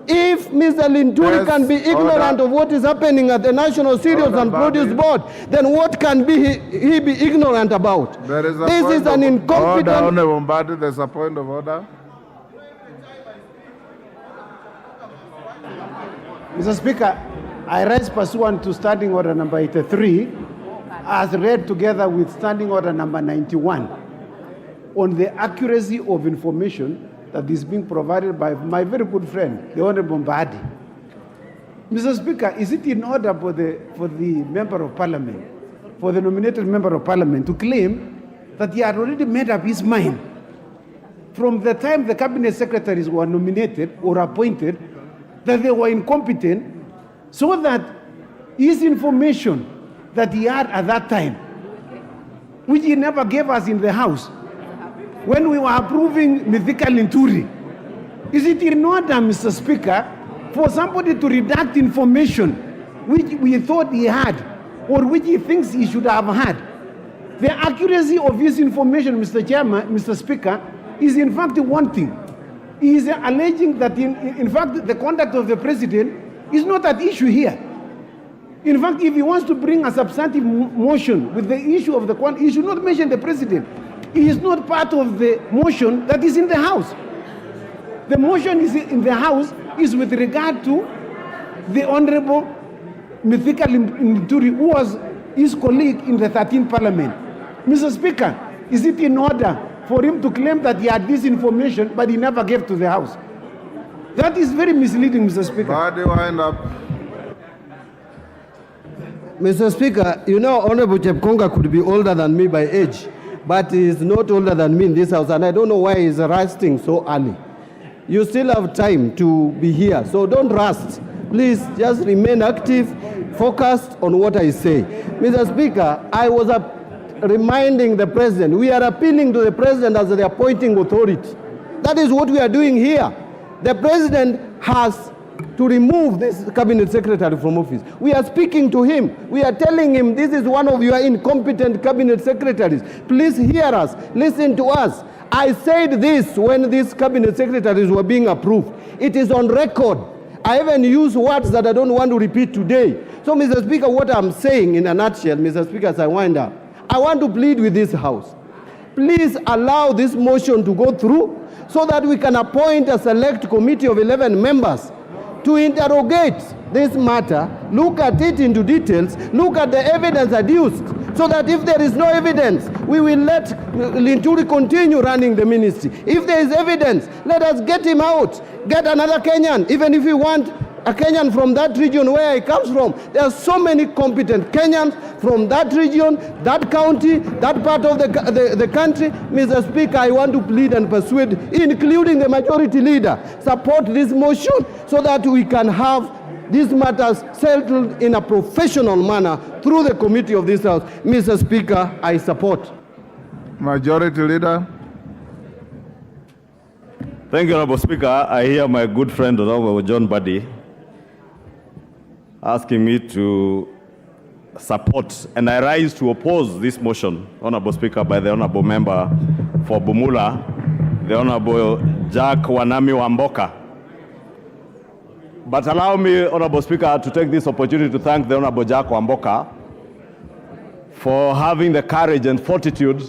if Mr. Linturi can be ignorant of what is happening at the National Cereals and Produce Board, then what can he be ignorant about? This is an incompetent... Honorable Mbadi, there's a point of order. Mr. Speaker, I rise pursuant to Standing Order number 83, as read together with Standing Order number 91, on the accuracy of information that is being provided by my very good friend, the Honorable Mbadi. Mr. Speaker, is it in order for the Member of Parliament, for the nominated Member of Parliament to claim that he had already made up his mind from the time the Cabinet Secretaries were nominated or appointed that they were incompetent, so that his information that he had at that time, which he never gave us in the House, when we were approving Mithika Linturi, is it in order, Mr. Speaker, for somebody to redact information which we thought he had or which he thinks he should have had? The accuracy of his information, Mr. Chairman, Mr. Speaker, is in fact one thing. He is alleging that in fact the conduct of the president is not at issue here. In fact, if he wants to bring a substantive motion with the issue of the conduct, he should not mention the president. He is not part of the motion that is in the House. The motion is in the House is with regard to the Honorable Mithika Linturi, who was his colleague in the 13th Parliament. Mr. Speaker, is it in order for him to claim that he had this information but he never gave to the House? That is very misleading, Mr. Speaker. Body wind up. Mr. Speaker, you know, Honorable Chepkonga could be older than me by age, but he is not older than me in this House, and I don't know why he's resting so early. You still have time to be here, so don't rust. Please just remain active, focused on what I say. Mr. Speaker, I was reminding the President, we are appealing to the President as the appointing authority. That is what we are doing here. The President has to remove this cabinet secretary from office. We are speaking to him. We are telling him this is one of your incompetent cabinet secretaries. Please hear us. Listen to us. I said this when these cabinet secretaries were being approved. It is on record. I even use words that I don't want to repeat today. So, Mr. Speaker, what I'm saying in a nutshell, Mr. Speaker, as I wind up, I want to plead with this House. Please allow this motion to go through so that we can appoint a select committee of 11 members to interrogate this matter, look at it into details, look at the evidence adduced, so that if there is no evidence, we will let Linturi continue running the ministry. If there is evidence, let us get him out, get another Kenyan, even if we want a Kenyan from that region where he comes from. There are so many competent Kenyans from that region, that county, that part of the country. Mr. Speaker, I want to plead and persuade, including the majority leader, support this motion so that we can have these matters settled in a professional manner through the committee of this House. Mr. Speaker, I support. Majority Leader. Thank you, Honorable Speaker. I hear my good friend, Honorable John Buddy, asking me to support, and I rise to oppose this motion, Honorable Speaker, by the Honorable Member for Bumula, the Honorable Jack Wanami Wamboka. But allow me, Honorable Speaker, to take this opportunity to thank the Honorable Jack Wamboka for having the courage and fortitude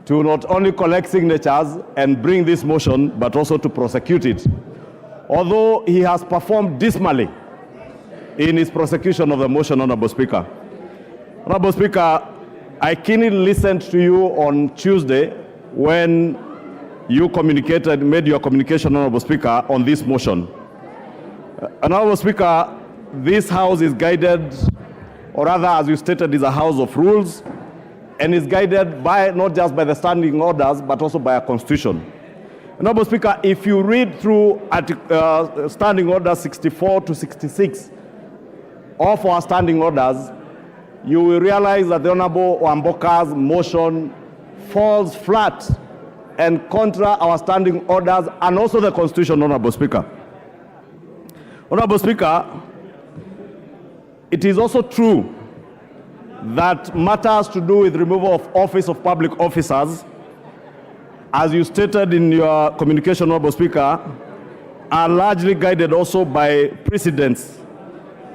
to not only collect signatures and bring this motion, but also to prosecute it. Although he has performed dismally in his prosecution of the motion, Honorable Speaker. Honorable Speaker, I keenly listened to you on Tuesday when you made your communication, Honorable Speaker, on this motion. Honorable Speaker, this House is guided, or rather, as you stated, is a house of rules, and is guided by not just by the standing orders, but also by a constitution. Honorable Speaker, if you read through standing orders 64 to 66 of our standing orders, you will realize that the Honorable Wamboka's motion falls flat and contra our standing orders and also the Constitution, Honorable Speaker. Honorable Speaker, it is also true that matters to do with removal of office of public officers, as you stated in your communication, Honorable Speaker, are largely guided also by precedents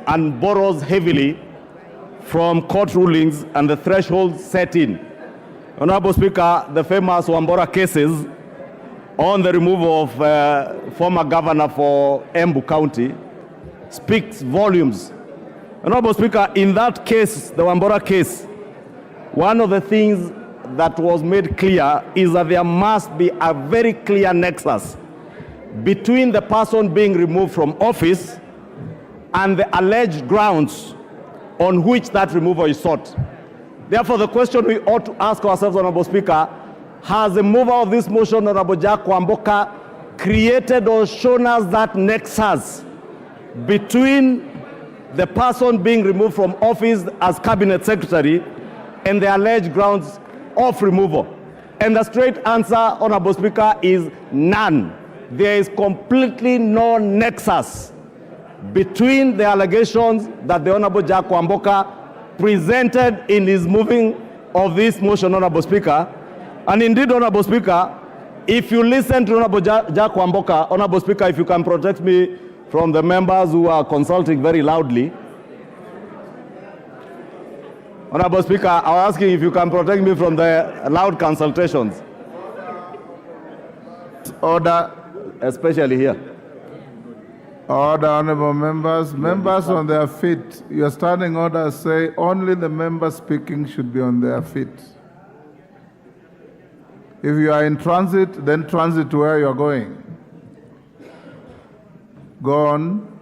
and borrows heavily from court rulings and the thresholds set in. Honorable Speaker, the famous Wambora cases on the removal of former governor for Embu County speaks volumes. Honorable Speaker, in that case, the Wambora case, one of the things that was made clear is that there must be a very clear nexus between the person being removed from office and the alleged grounds on which that removal is sought. Therefore, the question we ought to ask ourselves, Honorable Speaker, has the mover of this motion, Honorable Jack Wamboka, created or shown us that nexus between the person being removed from office as cabinet secretary and the alleged grounds of removal? And the straight answer, Honorable Speaker, is none. There is completely no nexus between the allegations that the Honorable Jack Wamboka presented in his moving of this motion, Honorable Speaker. And indeed, Honorable Speaker, if you listen to Honorable Jack Wamboka, Honorable Speaker, if you can protect me from the members who are consulting very loudly. Honorable Speaker, I was asking if you can protect me from the loud consultations. Order. Especially here. Order, honorable members. Members on their feet. Your standing orders say only the members speaking should be on their feet. If you are in transit, then transit to where you are going. Go on.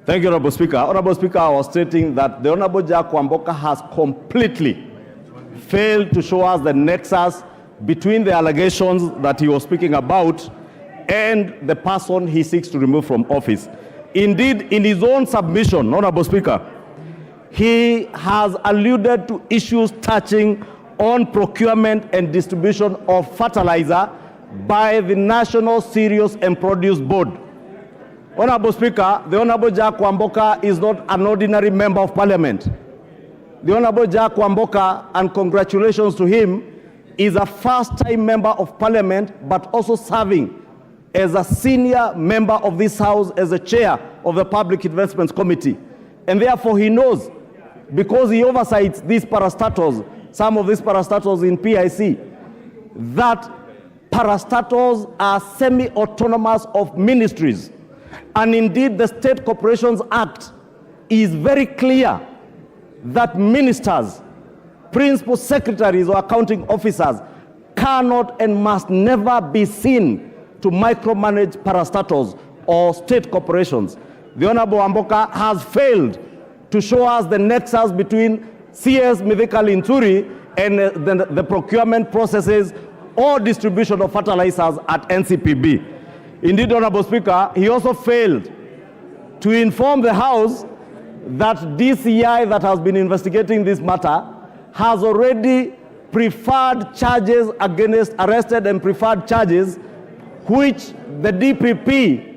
Thank you, Honorable Speaker. Honorable Speaker, I was stating that the Honorable Jack Wamboka has completely failed to show us the nexus between the allegations that he was speaking about and the person he seeks to remove from office. Indeed, in his own submission, Honorable Speaker, he has alluded to issues touching on procurement and distribution of fertilizer by the National Cereals and Produce Board. Honorable Speaker, the Honorable Jack Wamboka is not an ordinary member of Parliament. The Honorable Jack Wamboka, and congratulations to him, is a first-time member of Parliament, but also serving as a senior member of this House as a chair of the Public Investments Committee. And therefore he knows, because he oversights these parastatals, some of these parastatals in PIC, that parastatals are semi-autonomous of ministries. And indeed, the State Corporations Act is very clear that ministers, principal secretaries or accounting officers cannot and must never be seen to micromanage parastatals or state corporations. the Honorable Wamboka has failed to show us the nexus between CS Mithika Linturi and the procurement processes or distribution of fertilizers at NCPB. Indeed, Honorable Speaker, he also failed to inform the House that DCI that has been investigating this matter has already preferred charges against arrested and preferred charges which the DPP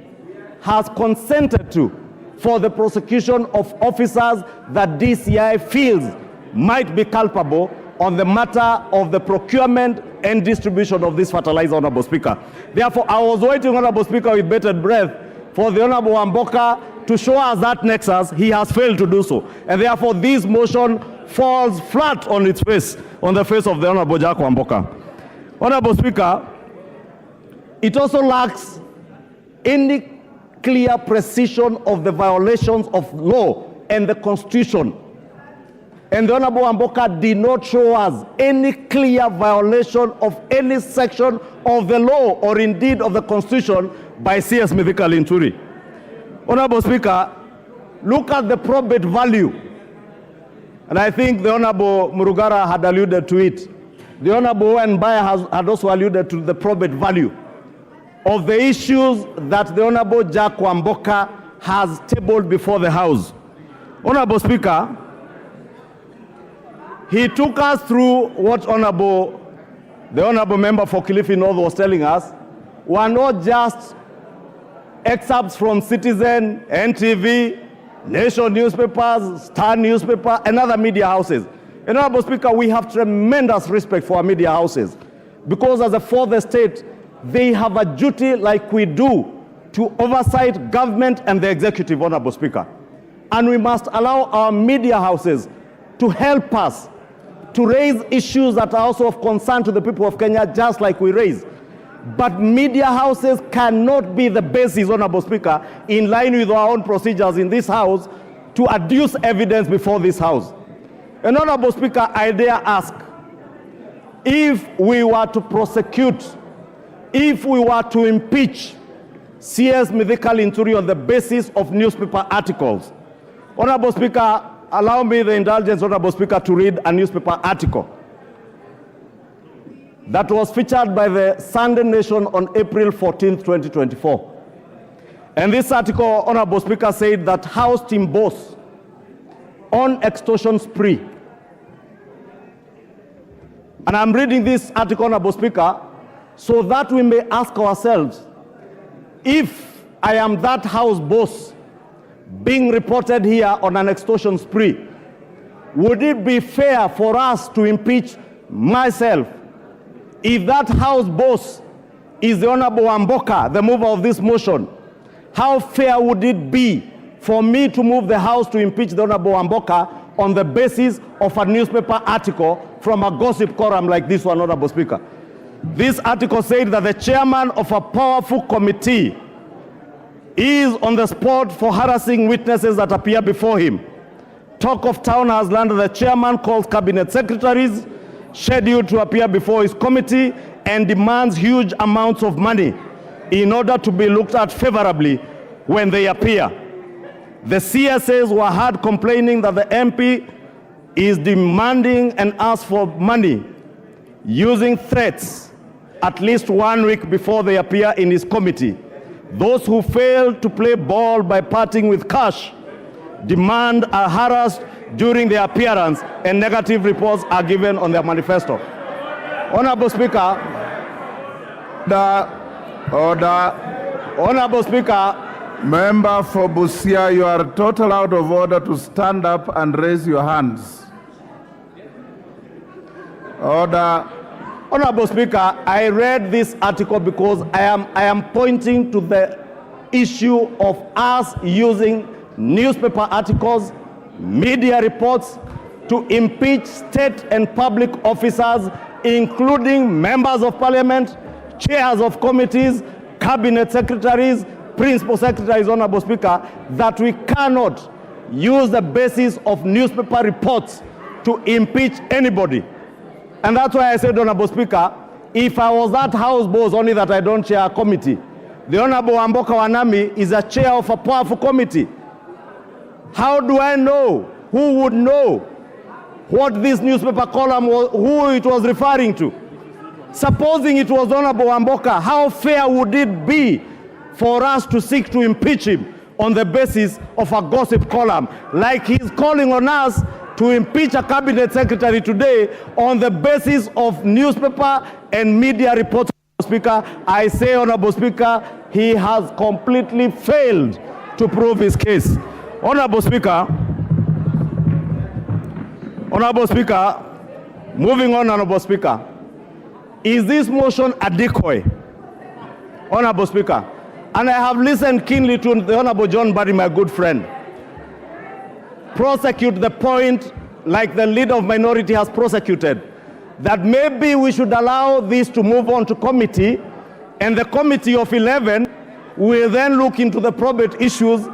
has consented to for the prosecution of officers that DCI feels might be culpable on the matter of the procurement and distribution of this fertilizer, Honorable Speaker. Therefore, I was waiting, Honorable Speaker, with bated breath for the Honorable Wamboka to show us that nexus. He has failed to do so. And therefore, this motion falls flat on its face, on the face of the Honorable Jack Wamboka. Honorable Speaker, it also lacks any clear precision of the violations of law and the Constitution. And the Honorable Wamboka did not show us any clear violation of any section of the law or indeed of the Constitution by CS Mithika Linturi. Honorable Speaker, look at the probate value. And I think the Honorable Murugara had alluded to it. The Honorable Mbaya had also alluded to the probate value of the issues that the Honorable Jack Wamboka has tabled before the House. Honorable Speaker, he took us through what the Honorable Member for Kilifi North was telling us were not just excerpts from Citizen, NTV, Nation newspapers, Star newspaper, and other media houses. And Honorable Speaker, we have tremendous respect for our media houses because as a fourth estate, they have a duty like we do to oversight government and the executive, Honorable Speaker. And we must allow our media houses to help us to raise issues that are also of concern to the people of Kenya, just like we raise. But media houses cannot be the basis, Honorable Speaker, in line with our own procedures in this House, to adduce evidence before this House. And Honorable Speaker, I dare ask, if we were to prosecute, if we were to impeach CS Mithika Linturi on the basis of newspaper articles, Honorable Speaker, allow me the indulgence, Honorable Speaker, to read a newspaper article that was featured by the Sunday Nation on April 14, 2024. And this article, Honorable Speaker, said that House team boss on extortion spree. And I'm reading this article, Honorable Speaker, so that we may ask ourselves, if I am that House boss being reported here on an extortion spree, would it be fair for us to impeach myself if that House boss is the Honorable Wamboka, the mover of this motion? How fair would it be for me to move the House to impeach the Honorable Wamboka on the basis of a newspaper article from a gossip column like this one, Honorable Speaker? This article said that the chairman of a powerful committee is on the spot for harassing witnesses that appear before him. Talk of town has learned that the chairman calls cabinet secretaries scheduled to appear before his committee and demands huge amounts of money in order to be looked at favorably when they appear. The CSAs were heard complaining that the MP is demanding and asks for money using threats at least 1 week before they appear in his committee. Those who fail to play ball by parting with cash demand are harassed during their appearance and negative reports are given on their manifesto. Honorable Speaker, Honorable Speaker, Member for Busia, you are totally out of order to stand up and raise your hands. Order. Honorable Speaker, I read this article because I am pointing to the issue of us using newspaper articles, media reports to impeach state and public officers, including members of parliament, chairs of committees, cabinet secretaries, principal secretaries, Honorable Speaker, that we cannot use the basis of newspaper reports to impeach anybody. And that's why I said, Honorable Speaker, if I was that House boss, only that I don't chair a committee, The Honorable Amboka Wanami is a chair of a powerful committee. How do I know? Who would know what this newspaper column was, who it was referring to? Supposing it was Honorable Amboka, how fair would it be for us to seek to impeach him on the basis of a gossip column, like he's calling on us to impeach a cabinet secretary today on the basis of newspaper and media reports? Speaker, I say, Honorable Speaker, he has completely failed to prove his case. Honorable Speaker, moving on, Honorable Speaker, is this motion a decoy? Honorable Speaker, and I have listened keenly to the Honorable John Barry, my good friend, prosecute the point like the leader of minority has prosecuted, that maybe we should allow this to move on to committee, and the committee of 11 will then look into the probate issues.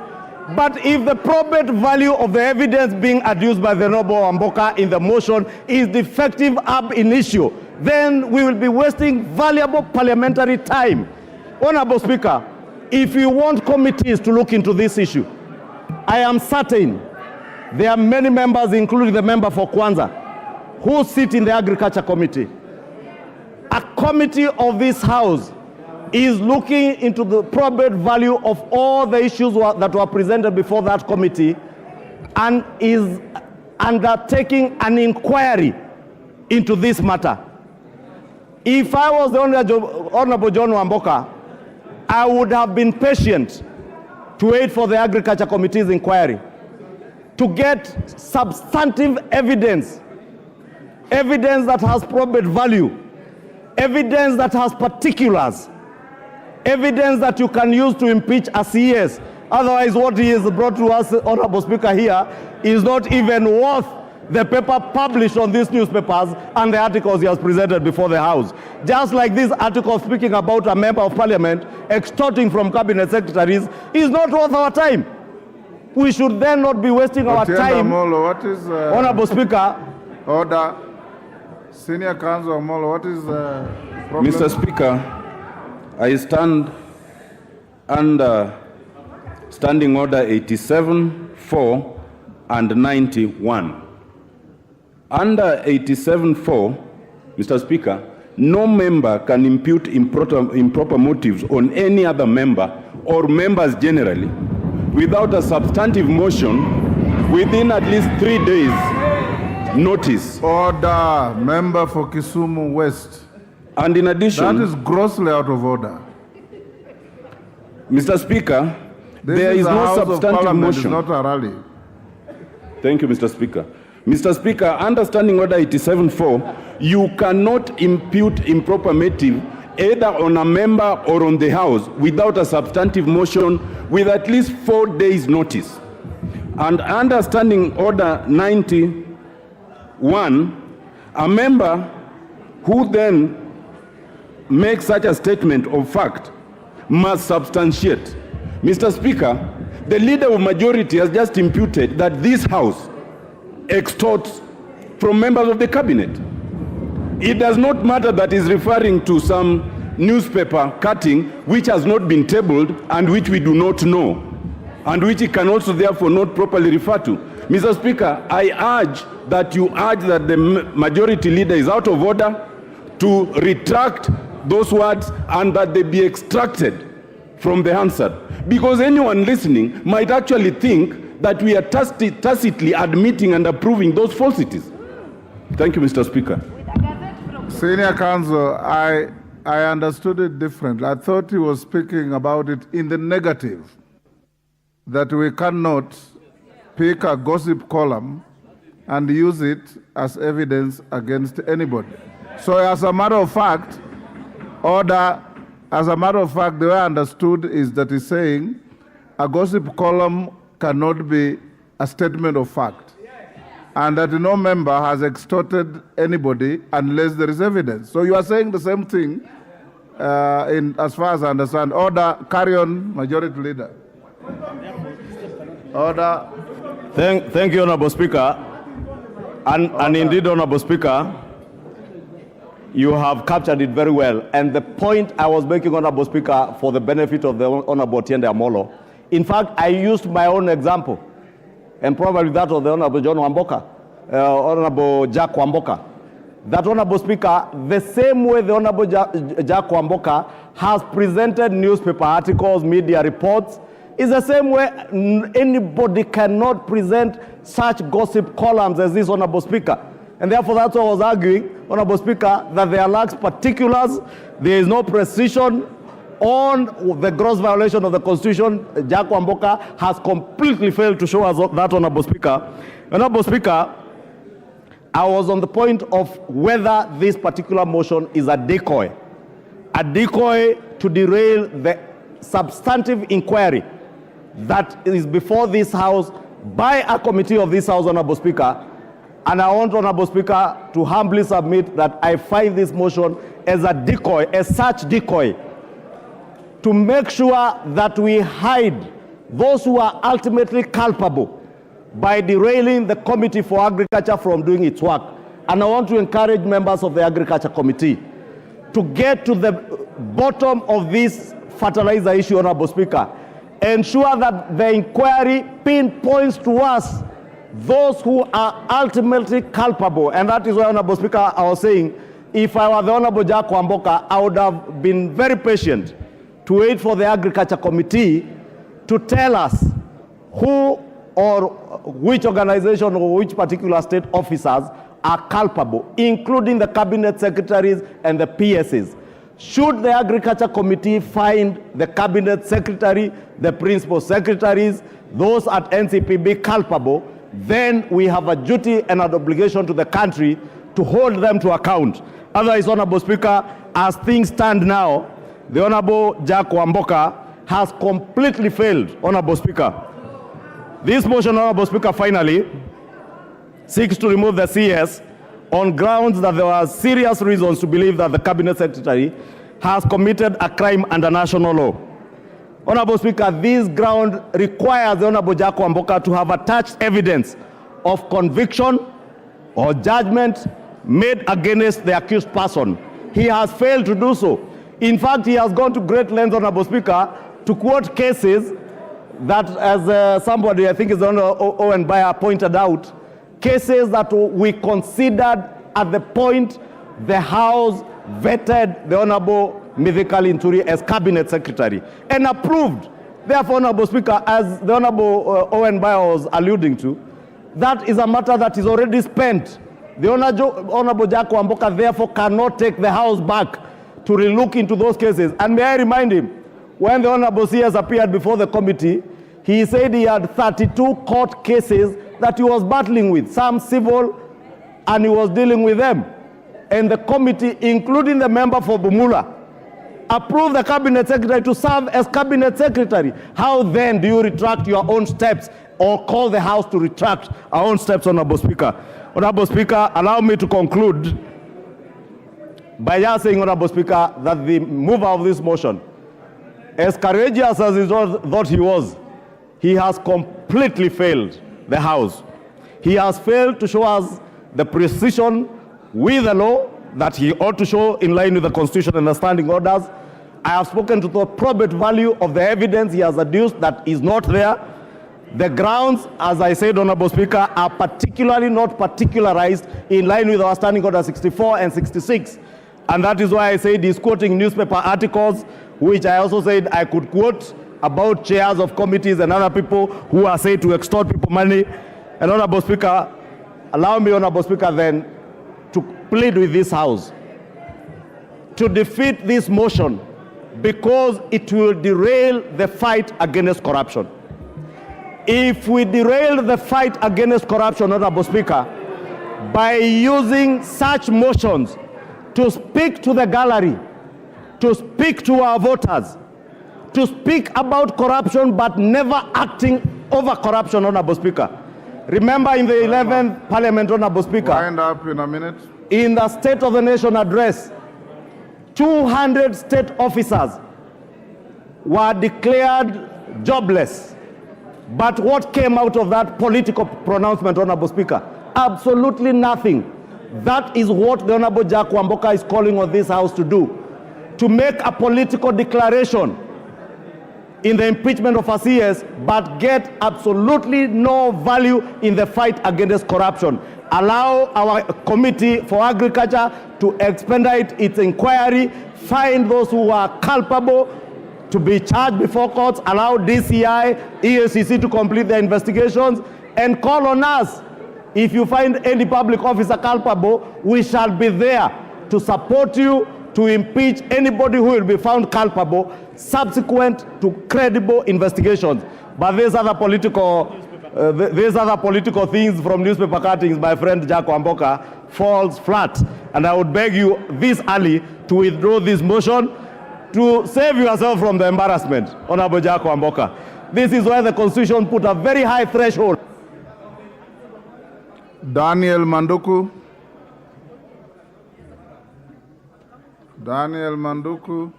But if the probate value of the evidence being adduced by the Honorable Amboka in the motion is defective ab initio, then we will be wasting valuable parliamentary time. Honorable Speaker, if you want committees to look into this issue, I am certain there are many members, including the member for Kwanza, who sit in the Agriculture Committee. A committee of this House is looking into the probate value of all the issues that were presented before that committee and is undertaking an inquiry into this matter. If I was the Honorable John Wamboka, I would have been patient to wait for the Agriculture Committee's inquiry to get substantive evidence that has probate value, evidence that has particulars, evidence that you can use to impeach a CS. Otherwise, what he has brought to us, Honorable Speaker, here is not even worth the paper published on these newspapers and the articles he has presented before the House. Just like this article speaking about a member of parliament extorting from cabinet secretaries is not worth our time. We should then not be wasting our time. Molo, what is, Honorable Speaker. Order. Senior Counsel Molo, what is the problem? Mr. Speaker, I stand under Standing Order 87, 4, and 91. Under 87.4, Mr. Speaker, no member can impute improper motives on any other member or members generally without a substantive motion within at least 3 days notice. Order. Member for Kisumu West. And in addition, that is grossly out of order. Mr. Speaker, there is no substantive motion. It's not a rally. Thank you, Mr. Speaker. Mr. Speaker, under Standing Order 87.4, you cannot impute improper motive either on a member or on the House without a substantive motion with at least 4 days notice. And under Standing Order 91, a member who then makes such a statement of fact must substantiate. Mr. Speaker, the leader of majority has just imputed that this House extorts from members of the cabinet. It does not matter that he's referring to some newspaper cutting which has not been tabled and which we do not know, and which he can also therefore not properly refer to. Mr. Speaker, I urge that you urge that the majority leader is out of order, to retract those words and that they be extracted from the Hansard. Because anyone listening might actually think that we are tacitly admitting and approving those falsities. Thank you, Mr. Speaker. Senior Counsel, I understood it differently. I thought he was speaking about it in the negative, that we cannot pick a gossip column and use it as evidence against anybody. So as a matter of fact, order, as a matter of fact, the way I understood is that he's saying a gossip column cannot be a statement of fact, and that no member has extorted anybody unless there is evidence. So you are saying the same thing as far as I understand. Order, carry on, Majority Leader. Order. Thank you, Honorable Speaker. And indeed, Honorable Speaker, You have captured it very well. And the point I was making, Honorable Speaker, for the benefit of the Honorable Tiende Amolo, in fact, I used my own example, and probably that of the Honorable John Wamboka, Honorable Jack Wamboka. That, Honorable Speaker, the same way the Honorable Jack Wamboka has presented newspaper articles, media reports, is the same way anybody cannot present such gossip columns as this, Honorable Speaker. And therefore, that's what I was arguing, Honorable Speaker, that there lacks particulars, there is no precision on the gross violation of the Constitution. Jack Wamboka has completely failed to show us that, Honorable Speaker. Honorable Speaker, I was on the point of whether this particular motion is a decoy to derail the substantive inquiry that is before this House by a committee of this House, Honorable Speaker. And I want, Honorable Speaker, to humbly submit that I find this motion as a decoy, as such decoy, to make sure that we hide those who are ultimately culpable by derailing the Committee for Agriculture from doing its work. And I want to encourage members of the Agriculture Committee to get to the bottom of this fertilizer issue, Honorable Speaker. Ensure that the inquiry pinpoints to us those who are ultimately culpable. And that is why, Honorable Speaker, I was saying, if I were the Honorable Jack Wamboka, I would have been very patient to wait for the Agriculture Committee to tell us who or which organization or which particular state officers are culpable, including the cabinet secretaries and the PSs. Should the Agriculture Committee find the cabinet secretary, the principal secretaries, those at NCPB culpable, then we have a duty and an obligation to the country to hold them to account. Otherwise, Honorable Speaker, as things stand now, the Honorable Jack Wamboka has completely failed, Honorable Speaker. This motion, Honorable Speaker, finally seeks to remove the CS on grounds that there were serious reasons to believe that the Cabinet Secretary has committed a crime under national law. Honorable Speaker, this ground requires the Honorable Jack Wamboka to have attached evidence of conviction or judgment made against the accused person. He has failed to do so. In fact, he has gone to great lengths, Honorable Speaker, to quote cases that, as somebody, I think is Honorable Owen Bayer, pointed out, cases that we considered at the point the House vetted the Honorable Mithika Linturi as Cabinet Secretary and approved. Therefore, Honorable Speaker, as the Honorable Owen Bayer was alluding to, that is a matter that is already spent. The Honorable Jack Wamboka therefore cannot take the House back to relook into those cases. And may I remind him, when the Honorable CS appeared before the committee, he said he had 32 court cases that he was battling with, some civil, and he was dealing with them. And the committee, including the member for Bumula, approved the Cabinet Secretary to serve as Cabinet Secretary. How then do you retract your own steps or call the House to retract our own steps, Honorable Speaker? Honorable Speaker, allow me to conclude by just saying, Honorable Speaker, that the mover of this motion, as courageous as he thought he was, he has completely failed the House. He has failed to show us the precision with the law that he ought to show in line with the Constitution and the standing orders. I have spoken to the probate value of the evidence he has adduced that is not there. The grounds, as I said, Honorable Speaker, are particularly not particularized in line with our standing order 64 and 66. And that is why I said he's quoting newspaper articles, which I also said I could quote about chairs of committees and other people who are said to extort people money. And Honorable Speaker, allow me, Honorable Speaker, then to plead with this House to defeat this motion because it will derail the fight against corruption. If we derail the fight against corruption, Honorable Speaker, by using such motions to speak to the gallery, to speak to our voters, to speak about corruption but never acting over corruption, Honorable Speaker. Remember in the 11th Parliament, Honorable Speaker, wind up in a minute. In the State of the Nation address, 200 state officers were declared jobless. But what came out of that political pronouncement, Honorable Speaker? Absolutely nothing. That is what the Honorable Jack Wamboka is calling on this House to do, to make a political declaration in the impeachment of a CS, but get absolutely no value in the fight against corruption. Allow our Committee for Agriculture to expedite its inquiry, find those who are culpable to be charged before courts, allow DCI, EACC to complete their investigations, and call on us. If you find any public officer culpable, we shall be there to support you to impeach anybody who will be found culpable subsequent to credible investigations. But these other political things from newspaper cuttings, my friend Jack Wamboka, falls flat. And I would beg you this early to withdraw this motion to save yourself from the embarrassment, Honorable Jack Wamboka. This is why the Constitution put a very high threshold. Daniel Manduku. Daniel Manduku.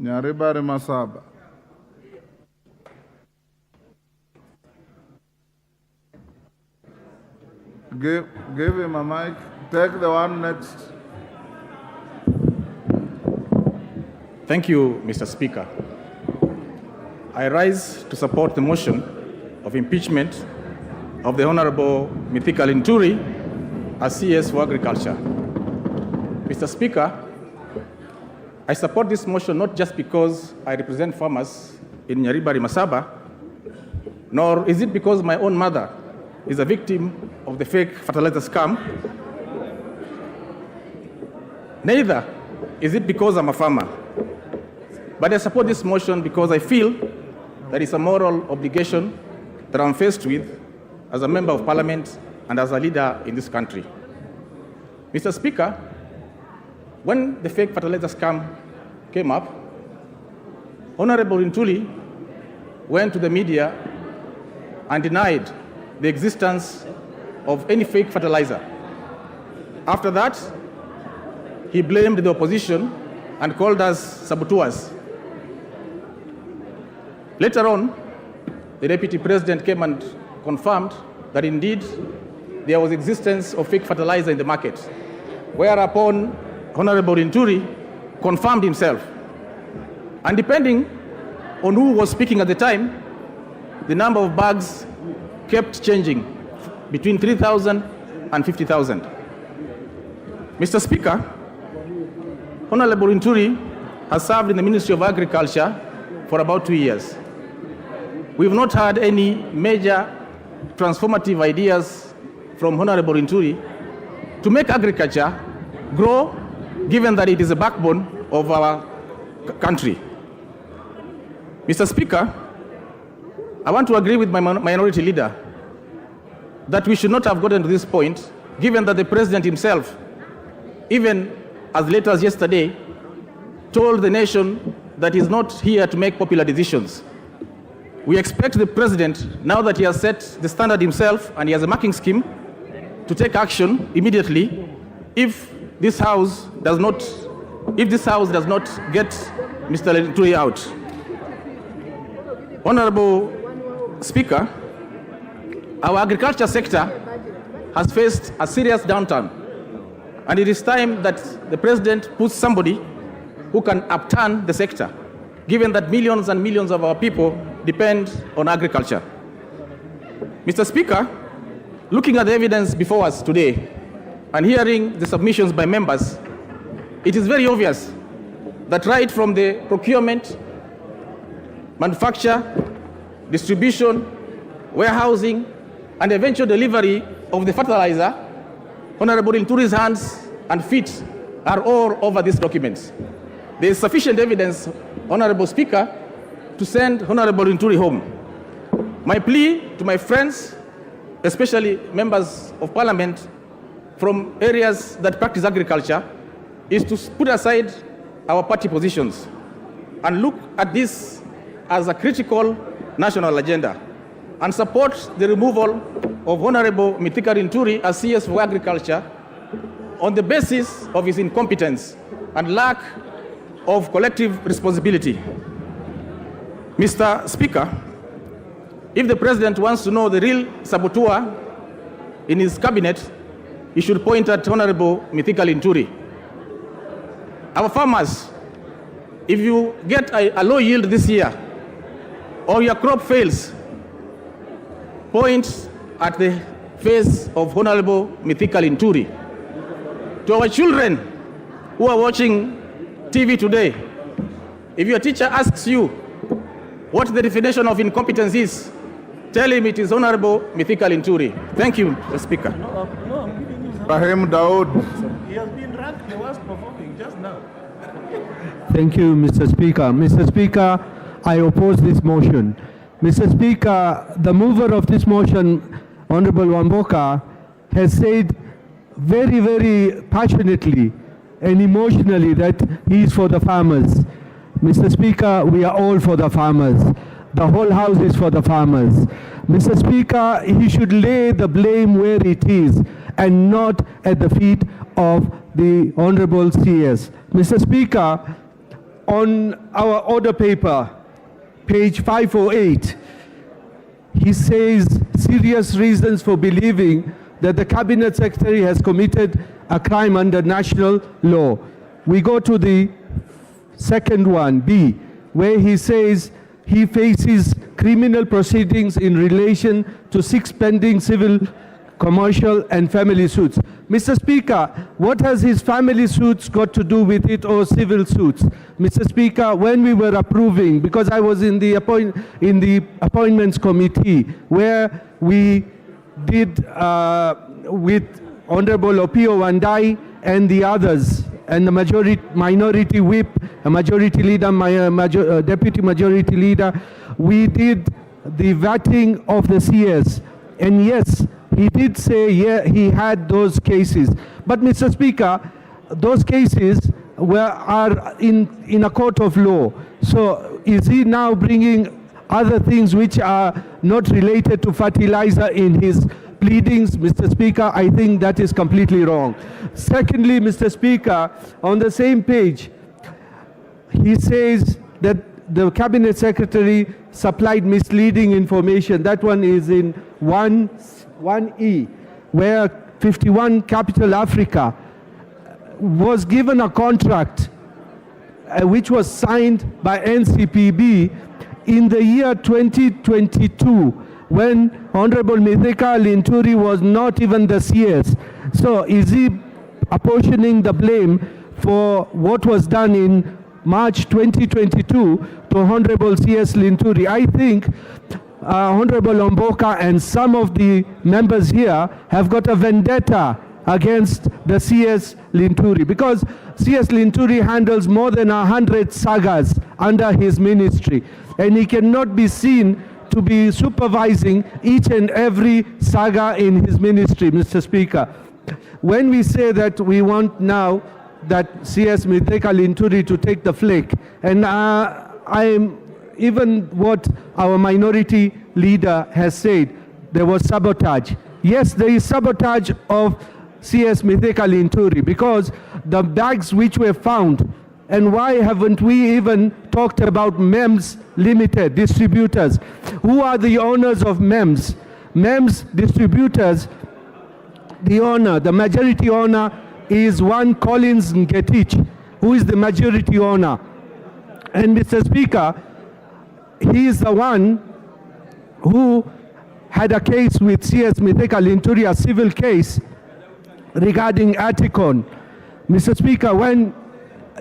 Nyaribari Masaba. Give him a mic. Take the one next. Thank you, Mr. Speaker. I rise to support the motion of impeachment of the Honorable Mithika Linturi as CS for Agriculture. Mr. Speaker, I support this motion not just because I represent farmers in Nyaribari Masaba, nor is it because my own mother is a victim of the fake fertilizer scam. Neither is it because I'm a farmer. But I support this motion because I feel that it's a moral obligation that I'm faced with as a member of parliament and as a leader in this country. Mr. Speaker, when the fake fertilizer scam came up, Honorable Linturi went to the media and denied the existence of any fake fertilizer. After that, he blamed the opposition and called us saboteurs. Later on, the Deputy President came and confirmed that indeed there was existence of fake fertilizer in the market, whereupon Honorable Linturi confirmed himself. And depending on who was speaking at the time, the number of bags kept changing between 3,000 and 50,000. Mr. Speaker, Honorable Linturi has served in the Ministry of Agriculture for about 2 years. We've not had any major transformative ideas from Honorable Linturi to make agriculture grow, given that it is the backbone of our country. Mr. Speaker, I want to agree with my minority leader that we should not have gotten to this point, given that the President himself, even as late as yesterday, told the nation that he's not here to make popular decisions. We expect the President, now that he has set the standard himself and he has a marking scheme, to take action immediately if this House does not get Mr. Linturi out. Honorable Speaker, our agriculture sector has faced a serious downturn, and it is time that the President puts somebody who can upturn the sector, given that millions and millions of our people depend on agriculture. Mr. Speaker, looking at the evidence before us today and hearing the submissions by members, it is very obvious that right from the procurement, manufacture, distribution, warehousing, and eventual delivery of the fertilizer, Honorable Linturi's hands and feet are all over these documents. There is sufficient evidence, Honorable Speaker, to send Honorable Linturi home. My plea to my friends, especially members of Parliament from areas that practice agriculture, is to put aside our party positions and look at this as a critical national agenda and support the removal of Honorable Mithika Linturi as CS for Agriculture on the basis of his incompetence and lack of collective responsibility. Mr. Speaker, if the President wants to know the real saboteur in his cabinet, he should point at Honorable Mithika Linturi. Our farmers, if you get a low yield this year, or your crop fails, point at the face of Honorable Mithika Linturi. To our children who are watching TV today, if your teacher asks you what the definition of incompetence is, tell him it is Honorable Mithika Linturi. Thank you, Mr. Speaker. Rahim Daud. He has been ranked the worst performing just now. Thank you, Mr. Speaker. Mr. Speaker, I oppose this motion. Mr. Speaker, the mover of this motion, Honorable Wamboka, has said very, very passionately and emotionally that he is for the farmers. Mr. Speaker, we are all for the farmers. The whole House is for the farmers. Mr. Speaker, he should lay the blame where it is and not at the feet of the Honorable CS. Mr. Speaker, on our order paper, page 508, he says serious reasons for believing that the Cabinet Secretary has committed a crime under national law. We go to the second one, B, where he says he faces criminal proceedings in relation to 6 pending civil, commercial and family suits. Mr. Speaker, what has his family suits got to do with it or civil suits? Mr. Speaker, when we were approving, because I was in the appointments committee where we did with Honorable Opio Wandai and the others, and the minority whip, a majority leader, deputy majority leader, we did the vetting of the CS. And yes, he did say, yeah, he had those cases. But Mr. Speaker, those cases are in a court of law. So is he now bringing other things which are not related to fertilizer in his pleadings? Mr. Speaker, I think that is completely wrong. Secondly, Mr. Speaker, on the same page, he says that the Cabinet Secretary supplied misleading information. That one is in 1E, where 51 Capital Africa was given a contract which was signed by NCPB in the year 2022, when Honorable Mithika Linturi was not even the CS. So is he apportioning the blame for what was done in March 2022 to Honorable CS Linturi? I think Honorable Wamboka and some of the members here have got a vendetta against the CS Linturi, because CS Linturi handles more than 100 sagas under his ministry, and he cannot be seen to be supervising each and every saga in his ministry, Mr. Speaker. When we say that we want now that CS Mithika Linturi to take the flake, and even what our minority leader has said, there was sabotage. Yes, there is sabotage of CS Mithika Linturi, because the bags which were found, and why haven't we even talked about MEMS Limited distributors? Who are the owners of MEMS? MEMS distributors, the majority owner is one Collins Ngetich, who is the majority owner. And Mr. Speaker, he is the one who had a case with CS Mithika Linturi, a civil case regarding Aticon. Mr. Speaker, when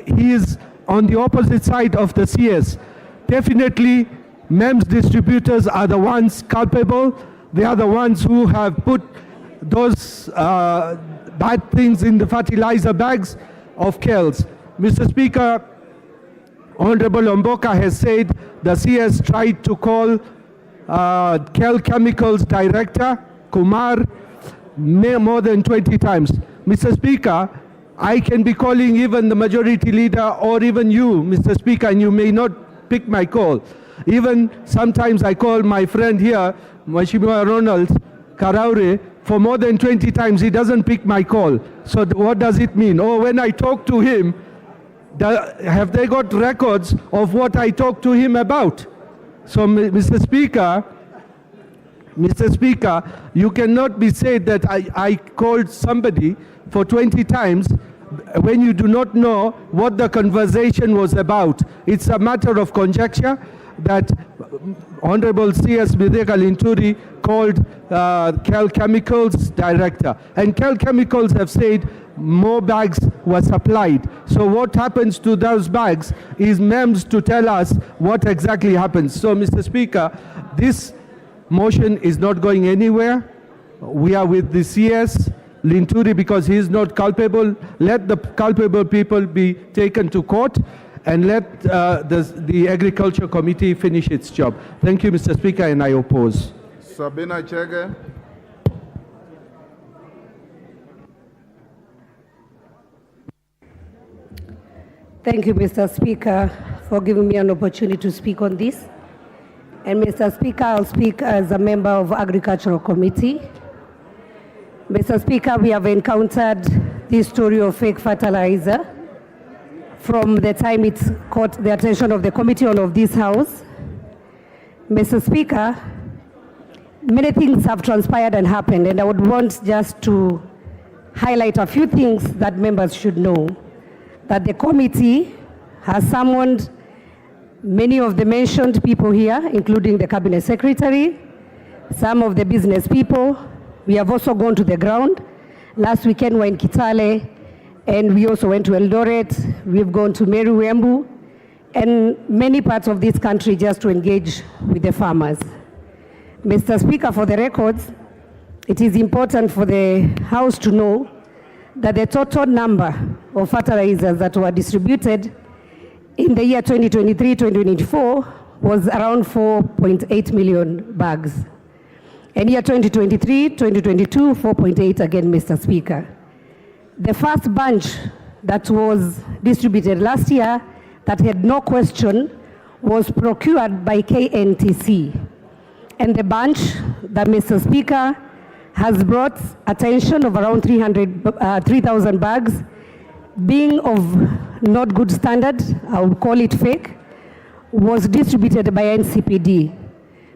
he is on the opposite side of the CS, definitely MEMS distributors are the ones culpable. They are the ones who have put those bad things in the fertilizer bags of KELS. Mr. Speaker, Honorable Wamboka has said the CS tried to call KEL Chemicals Director, Kumar, more than 20 times. Mr. Speaker, I can be calling even the majority leader or even you, Mr. Speaker, and you may not pick my call. Even sometimes I call my friend here, Mheshimiwa Ronald Karaure, for more than 20 times. He doesn't pick my call. So what does it mean? Or when I talk to him, have they got records of what I talk to him about? So, Mr. Speaker, Mr. Speaker, you cannot be said that I called somebody for 20 times when you do not know what the conversation was about. It's a matter of conjecture that Honorable C.S. Mithika Linturi called Cal Chemicals director. And Cal Chemicals have said more bags were supplied. So what happens to those bags is MEMS to tell us what exactly happens. So, Mr. Speaker, this motion is not going anywhere. We are with the CS Linturi because he is not culpable. Let the culpable people be taken to court and let the Agriculture Committee finish its job. Thank you, Mr. Speaker, and I oppose. Sabina Chege. Thank you, Mr. Speaker, for giving me an opportunity to speak on this. And Mr. Speaker, I'll speak as a member of Agricultural Committee. Mr. Speaker, we have encountered this story of fake fertilizer from the time it caught the attention of the committee of this House. Mr. Speaker, many things have transpired and happened, and I would want just to highlight a few things that members should know. That the committee has summoned many of the mentioned people here, including the Cabinet Secretary, some of the business people. We have also gone to the ground. Last weekend we were in Kitale, and we also went to Eldoret. We've gone to Meru, Embu, and many parts of this country just to engage with the farmers. Mr. Speaker, for the records, it is important for the House to know that the total number of fertilizers that were distributed in the year 2023-2024 was around 4.8 million bags. And year 2023-2022, 4.8 again, Mr. Speaker. The first bunch that was distributed last year that had no question was procured by KNTC. And the bunch that, Mr. Speaker, has brought attention of around 3,000 bags, being of not good standard, I would call it fake, was distributed by NCPD.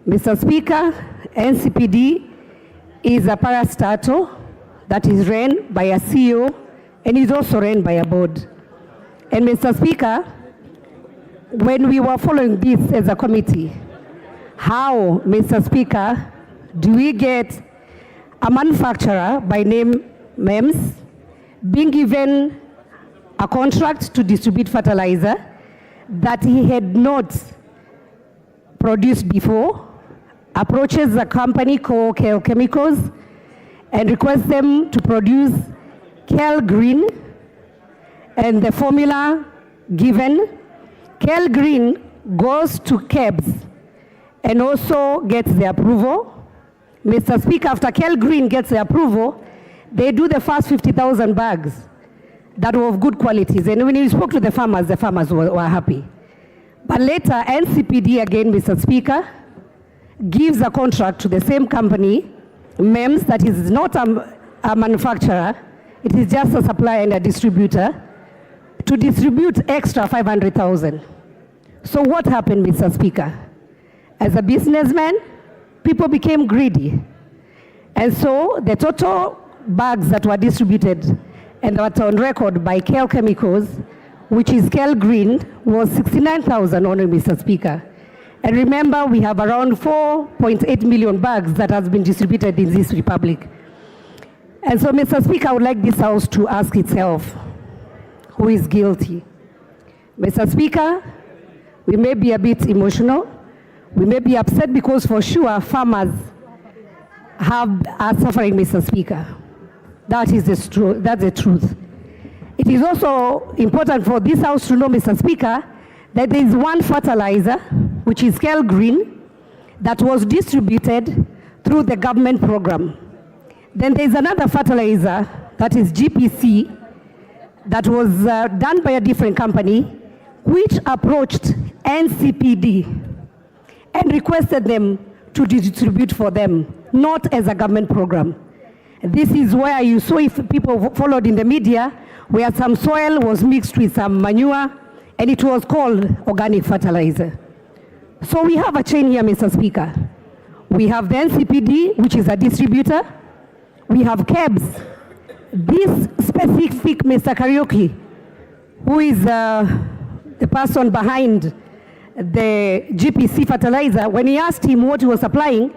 Mr. Speaker, NCPD is a parastatal that is run by a CEO and is also run by a board. And Mr. Speaker, when we were following this as a committee, how, Mr. Speaker, do we get a manufacturer by name MEMS being given a contract to distribute fertilizer that he had not produced before, approaches a company called Cal Chemicals and requests them to produce Cal Green, and the formula given, Cal Green goes to KEBS and also gets the approval. Mr. Speaker, after Cal Green gets the approval, they do the first 50,000 bags that were of good qualities. And when you spoke to the farmers were happy. But later, NCPD again, Mr. Speaker, gives a contract to the same company, MEMS, that is not a manufacturer, it is just a supplier and a distributor, to distribute extra 500,000. So what happened, Mr. Speaker? As a businessman, people became greedy. And so the total bags that were distributed and that were on record by Cal Chemicals, which is Cal Green, was 69,000 only, Mr. Speaker. And remember, we have around 4.8 million bags that has been distributed in this republic. And so, Mr. Speaker, I would like this House to ask itself, who is guilty? Mr. Speaker, we may be a bit emotional. We may be upset because for sure farmers are suffering, Mr. Speaker. That's the truth. It is also important for this House to know, Mr. Speaker, that there is one fertilizer, which is Cal Green, that was distributed through the government program. Then there is another fertilizer, that is GPC, that was done by a different company, which approached NCPD and requested them to distribute for them, not as a government program. This is where you saw, if people followed in the media, where some soil was mixed with some manure, and it was called organic fertilizer. So we have a chain here, Mr. Speaker. We have the NCPD, which is a distributor. We have KEBS. This specific Mr. Karaoke, who is the person behind the GPC fertilizer, when he asked him what he was supplying,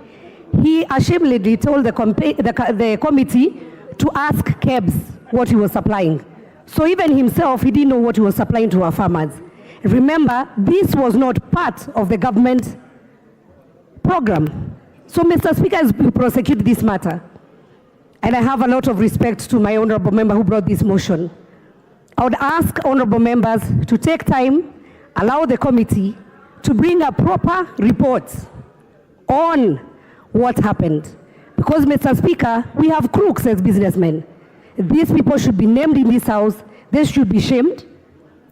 he ashamedly told the committee to ask KEBS what he was supplying. So even himself, he didn't know what he was supplying to our farmers. Remember, this was not part of the government program. So Mr. Speaker has prosecuted this matter. And I have a lot of respect to my honorable member who brought this motion. I would ask honorable members to take time, allow the committee to bring a proper report on what happened. Because, Mr. Speaker, we have crooks as businessmen. These people should be named in this house, they should be shamed,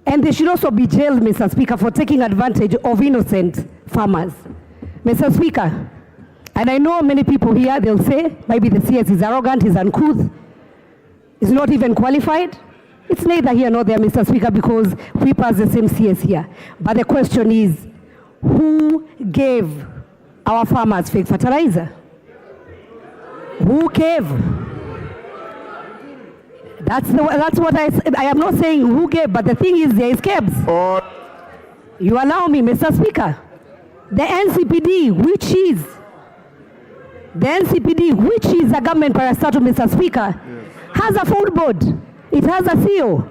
and they should also be jailed, Mr. Speaker, for taking advantage of innocent farmers. Mr. Speaker, and I know many people here, they'll say, maybe the CS is arrogant, he's uncouth, he's not even qualified. It's neither here nor there, Mr. Speaker, because we pass the same CS here. But the question is, who gave our farmers fake fertilizer? Who gave? That's what I am not saying who gave, but the thing is there is KEBS. You allow me, Mr. Speaker. The NCPD, which is a government parastatal, Mr. Speaker, has a full board. It has a CEO.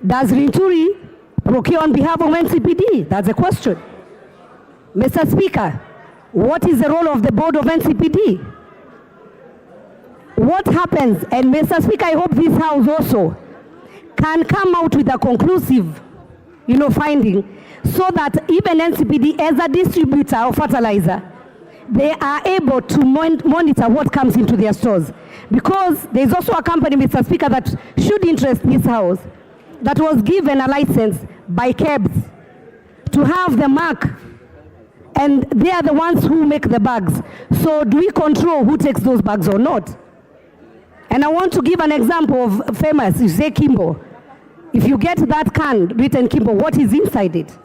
Does Linturi procure on behalf of NCPD? That's the question. Mr. Speaker, what is the role of the board of NCPD? What happens, and Mr. Speaker, I hope this House also can come out with a conclusive, finding, so that even NCPD, as a distributor of fertilizer, they are able to monitor what comes into their stores. Because there's also a company, Mr. Speaker, that should interest this House, that was given a license by KEBS to have the mark, and they are the ones who make the bags. So do we control who takes those bags or not? And I want to give an example of famous, you say Kimbo. If you get that can written Kimbo, what is inside it?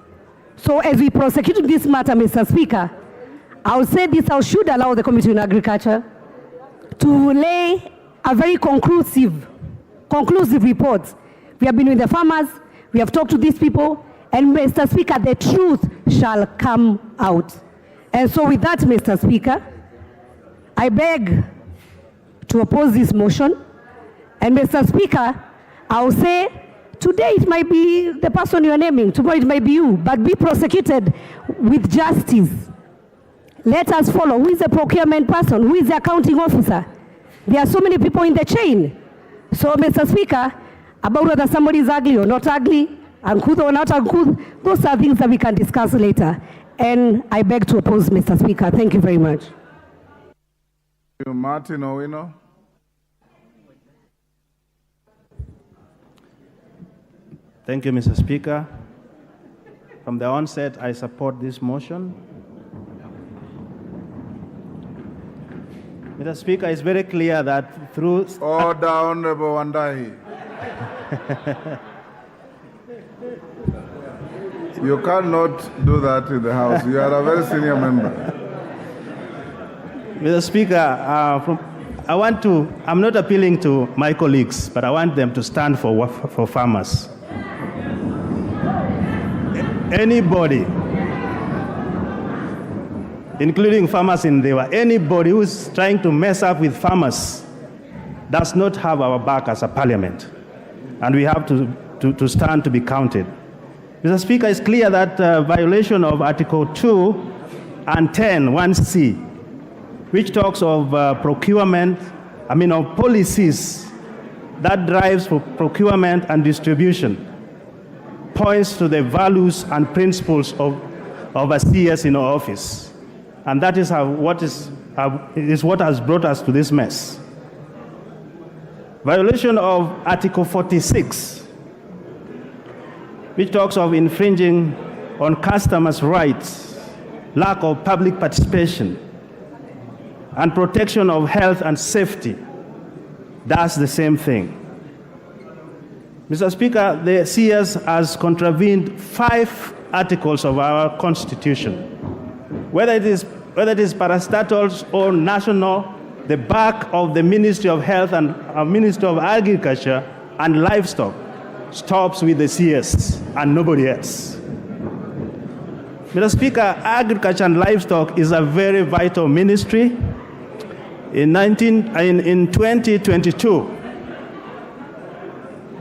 So as we prosecute this matter, Mr. Speaker, I would say this House should allow the Committee on Agriculture to lay a very conclusive report. We have been with the farmers, we have talked to these people, and Mr. Speaker, the truth shall come out. And so with that, Mr. Speaker, I beg to oppose this motion. And Mr. Speaker, I will say, today it might be the person you are naming, tomorrow it might be you, but be prosecuted with justice. Let us follow. Who is the procurement person? Who is the accounting officer? There are so many people in the chain. So, Mr. Speaker, about whether somebody is ugly or not ugly, uncouth or not uncouth, those are things that we can discuss later. And I beg to oppose, Mr. Speaker. Thank you very much. Thank you, Martin Owino. Thank you, Mr. Speaker. From the onset, I support this motion. Mr. Speaker, it's very clear that through... Order, Honorable Wandahi. You cannot do that in the House. You are a very senior member. Mr. Speaker, I'm not appealing to my colleagues, but I want them to stand for farmers. Anybody, including farmers in Dewa, anybody who is trying to mess up with farmers does not have our back as a parliament. And we have to stand to be counted. Mr. Speaker, it's clear that violation of Article 2 and 10, 1C, which talks of of policies that drives for procurement and distribution, points to the values and principles of a CS in our office. And that is what has brought us to this mess. Violation of Article 46, which talks of infringing on customers' rights, lack of public participation, and protection of health and safety. That's the same thing. Mr. Speaker, the CS has contravened 5 articles of our Constitution, whether it is whether it is parastatals or national, the back of the Ministry of Health and Ministry of Agriculture and Livestock stops with the CS and nobody else. Mr. Speaker, Agriculture and Livestock is a very vital ministry. In 2022,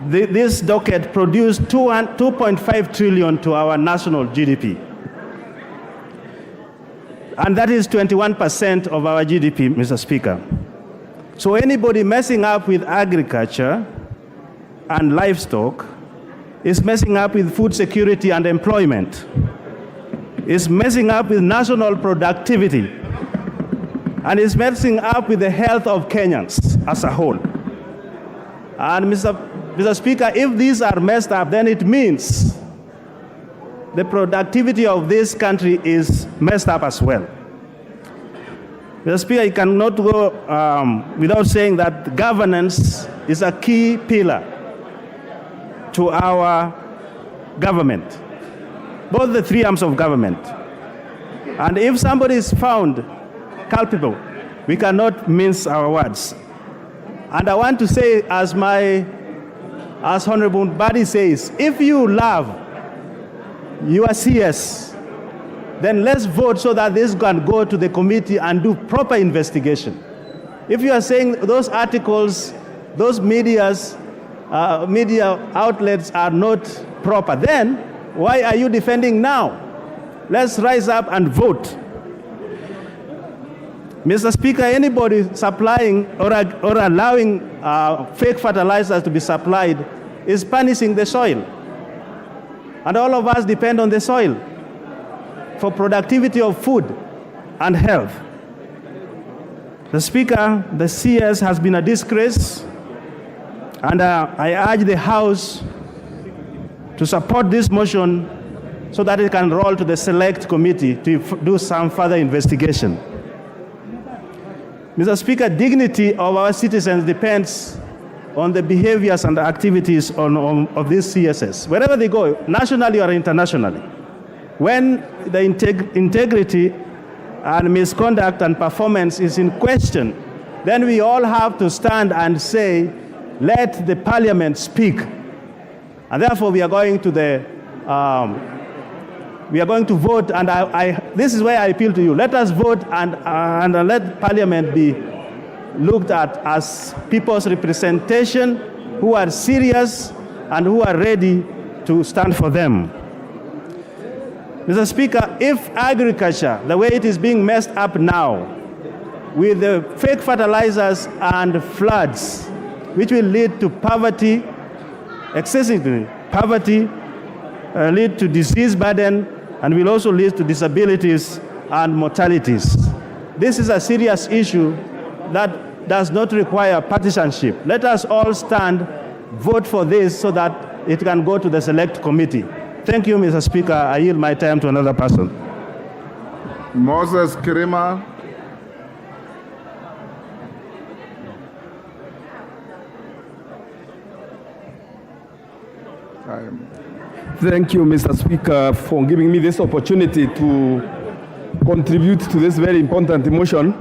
this docket produced 2.5 trillion to our national GDP. And that is 21% of our GDP, Mr. Speaker. So anybody messing up with agriculture and livestock is messing up with food security and employment, is messing up with national productivity, and is messing up with the health of Kenyans as a whole. And Mr. Speaker, if these are messed up, then it means the productivity of this country is messed up as well. Mr. Speaker, you cannot go without saying that governance is a key pillar to our government, both the three arms of government. And if somebody is found culpable, we cannot mince our words. And I want to say, as Honorable Badi says, if you love your CS, then let's vote so that this can go to the committee and do proper investigation. If you are saying those articles, those media outlets are not proper, then why are you defending now? Let's rise up and vote. Mr. Speaker, anybody supplying or allowing fake fertilizers to be supplied is punishing the soil. And all of us depend on the soil for productivity of food and health. The Speaker, the CS has been a disgrace, and I urge the House to support this motion so that it can roll to the Select Committee to do some further investigation. Mr. Speaker, dignity of our citizens depends on the behaviors and the activities of these CSS, wherever they go, nationally or internationally. When the integrity and misconduct and performance is in question, then we all have to stand and say, let the parliament speak. And therefore we are going to vote, and this is where I appeal to you. Let us vote and let parliament be looked at as people's representation who are serious and who are ready to stand for them. Mr. Speaker, if agriculture, the way it is being messed up now, with the fake fertilizers and floods, which will lead to poverty, excessively poverty, lead to disease burden, and will also lead to disabilities and mortalities. This is a serious issue that does not require partisanship. Let us all stand, vote for this so that it can go to the Select Committee. Thank you, Mr. Speaker. I yield my time to another person. Moses Kirima. Thank you, Mr. Speaker, for giving me this opportunity to contribute to this very important motion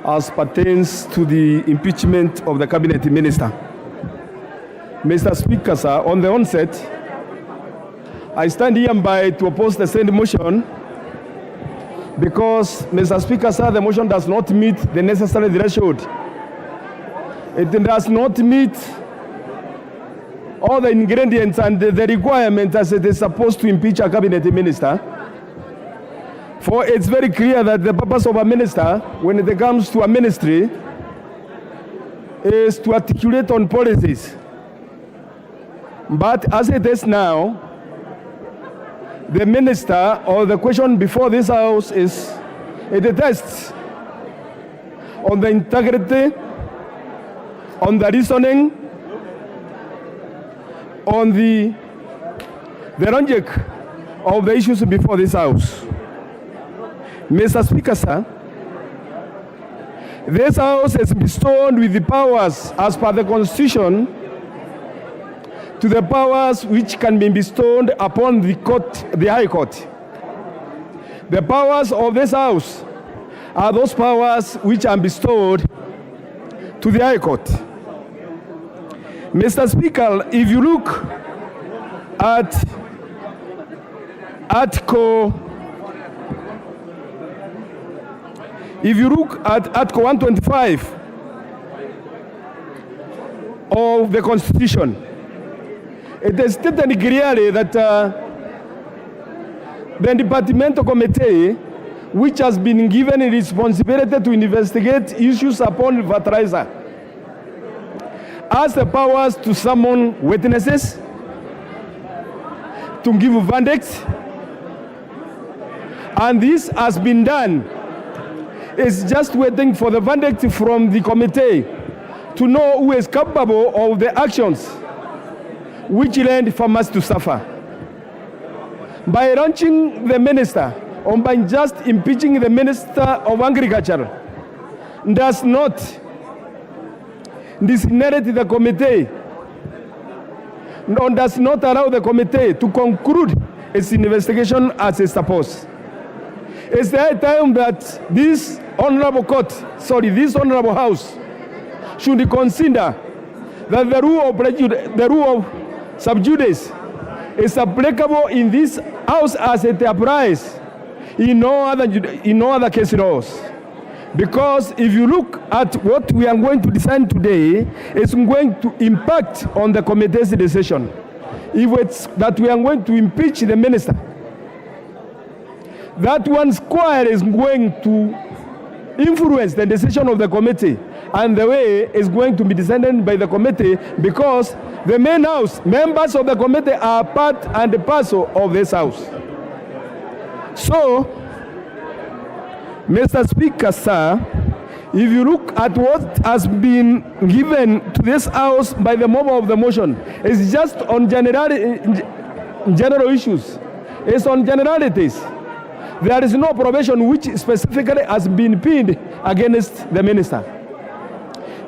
as pertains to the impeachment of the Cabinet Minister. Mr. Speaker, sir, on the onset, I stand hereby to oppose the said motion because, Mr. Speaker, sir, the motion does not meet the necessary threshold. It does not meet all the ingredients and the requirements as it is supposed to impeach a cabinet minister. For it's very clear that the purpose of a minister, when it comes to a ministry, is to articulate on policies. But as it is now, the minister, or the question before this House is, it tests on the integrity, on the reasoning, on the logic of the issues before this House. Mr. Speaker, sir, this House is bestowed with the powers as per the Constitution to the powers which can be bestowed upon the court, the High Court. The powers of this House are those powers which are bestowed to the High Court. Mr. Speaker, if you look at Article 125 of the Constitution, it is stated clearly that the departmental committee, which has been given a responsibility to investigate issues upon fertilizer, has the powers to summon witnesses, to give verdicts, and this has been done. It's just waiting for the verdict from the committee to know who is capable of the actions which led farmers to suffer. By launching the minister, or by just impeaching the Minister of Agriculture, does not designate the committee, nor does not allow the committee to conclude its investigation as it's supposed. It's the high time that this honorable House should consider that the rule of sub judice is applicable in this House as it applies in no other case laws. Because if you look at what we are going to decide today, it's going to impact on the committee's decision. If it's that we are going to impeach the minister, that one square is going to influence the decision of the committee, and the way is going to be decided by the committee, because the main House, members of the committee are part and parcel of this House. So, Mr. Speaker, sir, if you look at what has been given to this House by the mover of the motion, it's just on general issues. It's on generalities. There is no provision which specifically has been pinned against the minister.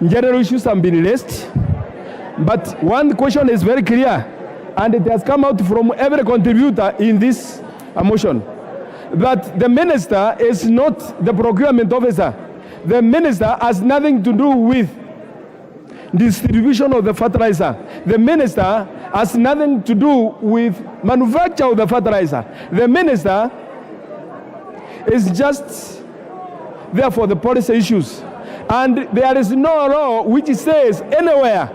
General issues have been raised, but one question is very clear, and it has come out from every contributor in this motion, that the minister is not the procurement officer. The minister has nothing to do with distribution of the fertilizer. The minister has nothing to do with manufacture of the fertilizer. The minister is just there for the policy issues. And there is no law which says anywhere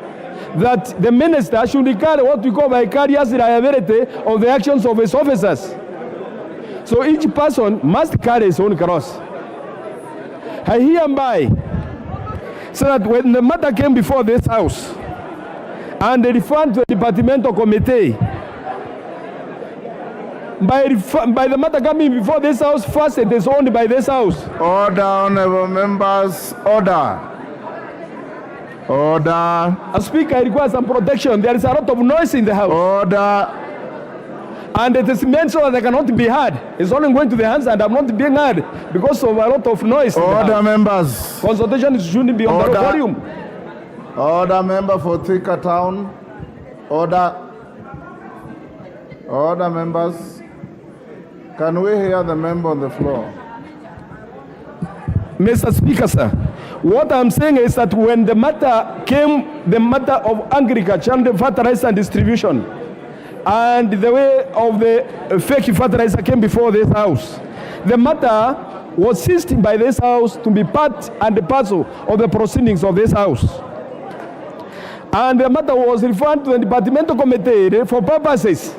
that the minister should carry what we call vicarious liability of the actions of his officers. So each person must carry his own cross. I hereby say that when the matter came before this House and they referred to the departmental committee, by the matter coming before this House, first it is owned by this House. Order, honorable members, order. Order. A speaker requires some protection. There is a lot of noise in the House. Order. And it is meant so that they cannot be heard. It's only going to the hands and I'm not being heard because of a lot of noise. Order, members. Consultation shouldn't be on the volume. Order, member for Thika Town. Order. Order, members. Can we hear the member on the floor? Mr. Speaker, sir, what I'm saying is that when the matter came, the matter of agriculture and the fertilizer and distribution, and the way of the fake fertilizer came before this House, the matter was seized by this House to be part and parcel of the proceedings of this House. And the matter was referred to the departmental committee for purposes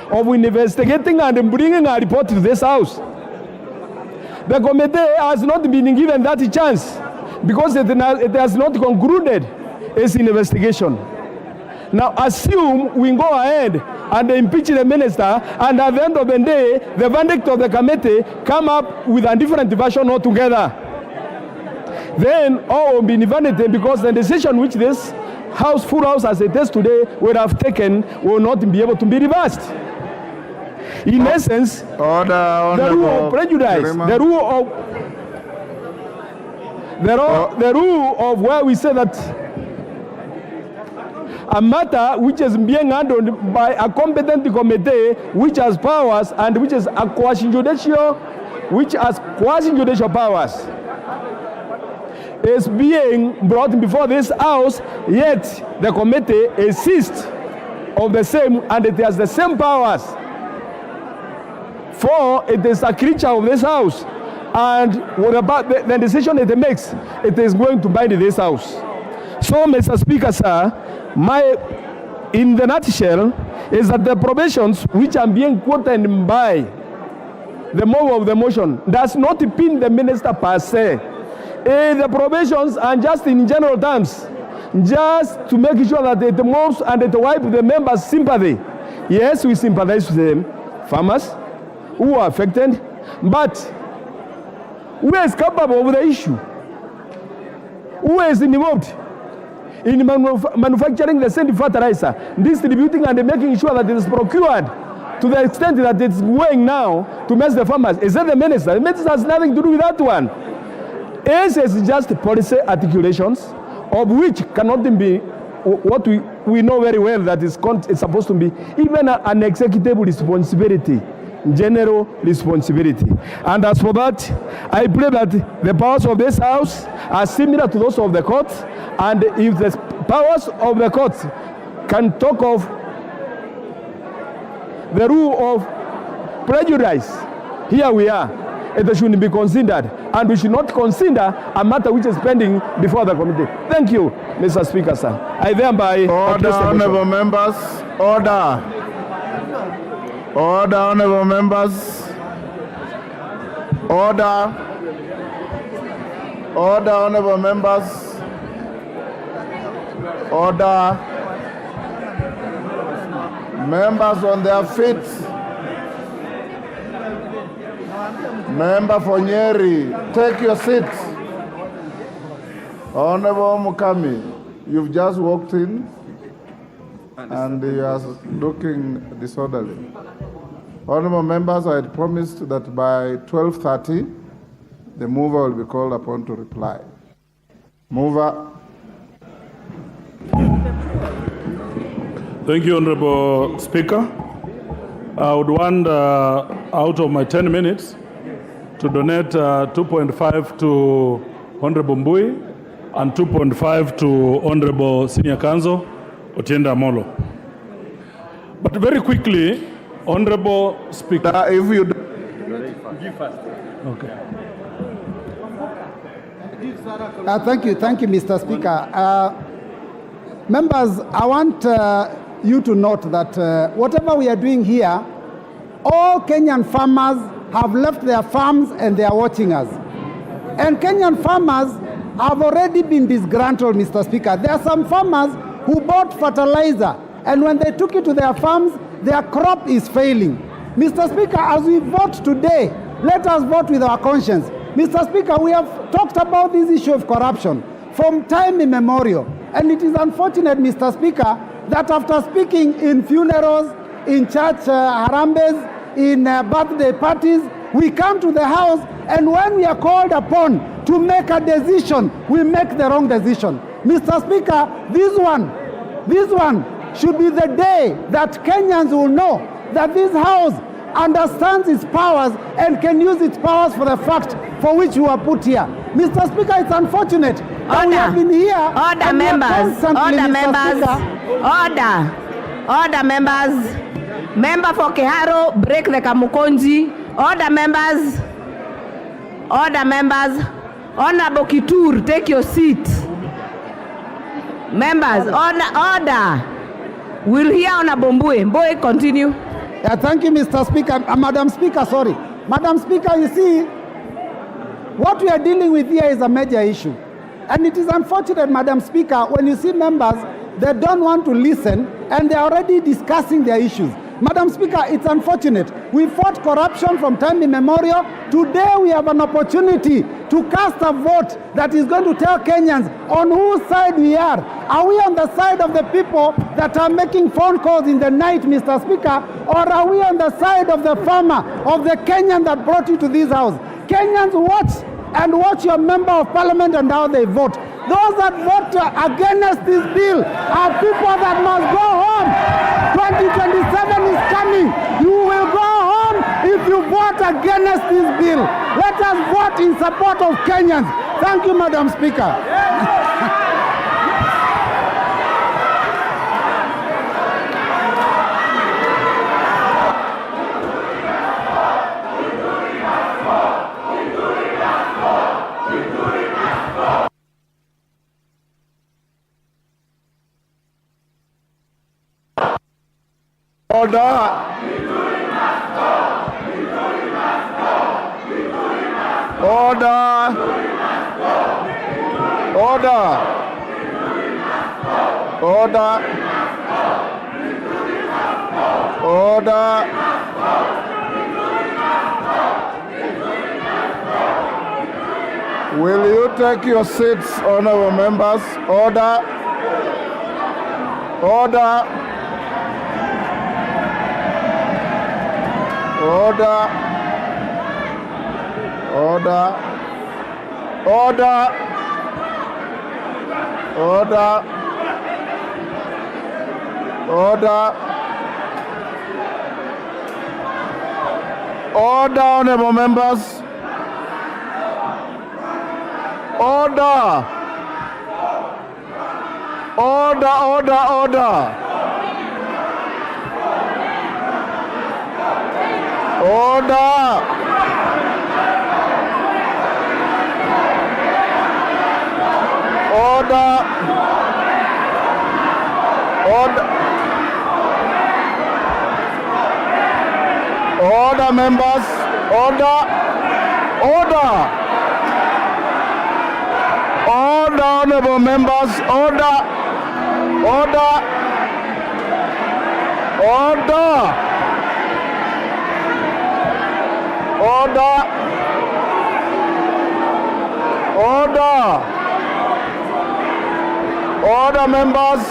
of investigating and bringing a report to this House. The committee has not been given that chance because it has not concluded its investigation. Now assume we go ahead and impeach the minister, and at the end of the day, the verdict of the committee come up with a different version altogether. Then all will be invalidated because the decision which this House, full House as it is today, would have taken will not be able to be reversed. In essence, the rule of prejudice, the rule of where we say that a matter which is being handled by a competent committee which has powers and which is a quasi-judicial which has quasi-judicial powers, is being brought before this House, yet the committee insists of the same, and it has the same powers. For it is a creature of this House, and what about the decision it makes, it is going to bind this House. So, Mr. Speaker, sir, in the nutshell, is that the provisions which are being quoted by the mover of the motion does not pin the minister per se. The provisions are just in general terms, just to make sure that it moves and it wipes the members' sympathy. Yes, we sympathize with the farmers who are affected, but who is capable of the issue? Who is involved in manufacturing the same fertilizer, distributing and making sure that it is procured to the extent that it's going now to mess the farmers? Is that the minister? The minister has nothing to do with that one. It is just policy articulations, of which cannot be what we know very well that it's supposed to be even an executive responsibility, general responsibility. And as for that, I believe that the powers of this House are similar to those of the court, and if the powers of the court can talk of the rule of prejudice, here we are. It should be considered, and we should not consider a matter which is pending before the committee. Thank you, Mr. Speaker, sir. I thereby... Order, honourable members. Order. Order, honourable members. Order. Order, honourable members. Order. Members on their feet. Member for Nyeri, take your seat. Honourable Mukami, you've just walked in and you are looking disorderly. Honourable members, I had promised that by 12:30, the mover will be called upon to reply. Mover. Thank you, Honourable Speaker. I would want, out of my 10 minutes, to donate 2.5 to Honorable Mbui and 2.5 to Honorable Senior Counsel Otienda Molo. But very quickly, Honorable Speaker, if you give first. Okay. Thank you, Mr. Speaker. Members, I want you to note that whatever we are doing here, all Kenyan farmers have left their farms and they are watching us. And Kenyan farmers have already been disgruntled, Mr. Speaker. There are some farmers who bought fertilizer, and when they took it to their farms, their crop is failing. Mr. Speaker, as we vote today, let us vote with our conscience. Mr. Speaker, we have talked about this issue of corruption from time immemorial. And it is unfortunate, Mr. Speaker, that after speaking in funerals, in church harambes, in birthday parties, we come to the House, and when we are called upon to make a decision, we make the wrong decision. Mr. Speaker, this one should be the day that Kenyans will know that this House understands its powers and can use its powers for the fact for which we were put here. Mr. Speaker, it's unfortunate that we have been here. Order, members. Order, members. Order, members. Member for Keharo, break the Kamukonji. Order, members. Order, members. Honorable Kitur, take your seat. Members, order. We'll hear Honorable Mbui. Mbui, continue. Yeah, thank you, Mr. Speaker. Madam Speaker, sorry. Madam Speaker, you see, what we are dealing with here is a major issue. And it is unfortunate, Madam Speaker, when you see members, they don't want to listen and they're already discussing their issues. Madam Speaker, it's unfortunate. We fought corruption from time immemorial. Today we have an opportunity to cast a vote that is going to tell Kenyans on whose side we are. Are we on the side of the people that are making phone calls in the night, Mr. Speaker, or are we on the side of the farmer, of the Kenyan that brought you to this house? Kenyans, watch your member of parliament and how they vote. Those that vote against this bill are people that must go home. 2027 is coming. You will go home if you vote vote against this bill. Let us vote in support of Kenyans. Thank you, Madam Speaker. Order. Order. Order. Order. Order. Will you take your seats, honorable members? Order. Order. Order. Order. Order. Order. Order. Order, honorable members. Order. Order, order, order. Order. Order. Order. Order, members. Order. Order. Order, honorable members. Order. Order. Order. Order. Order. Order, members.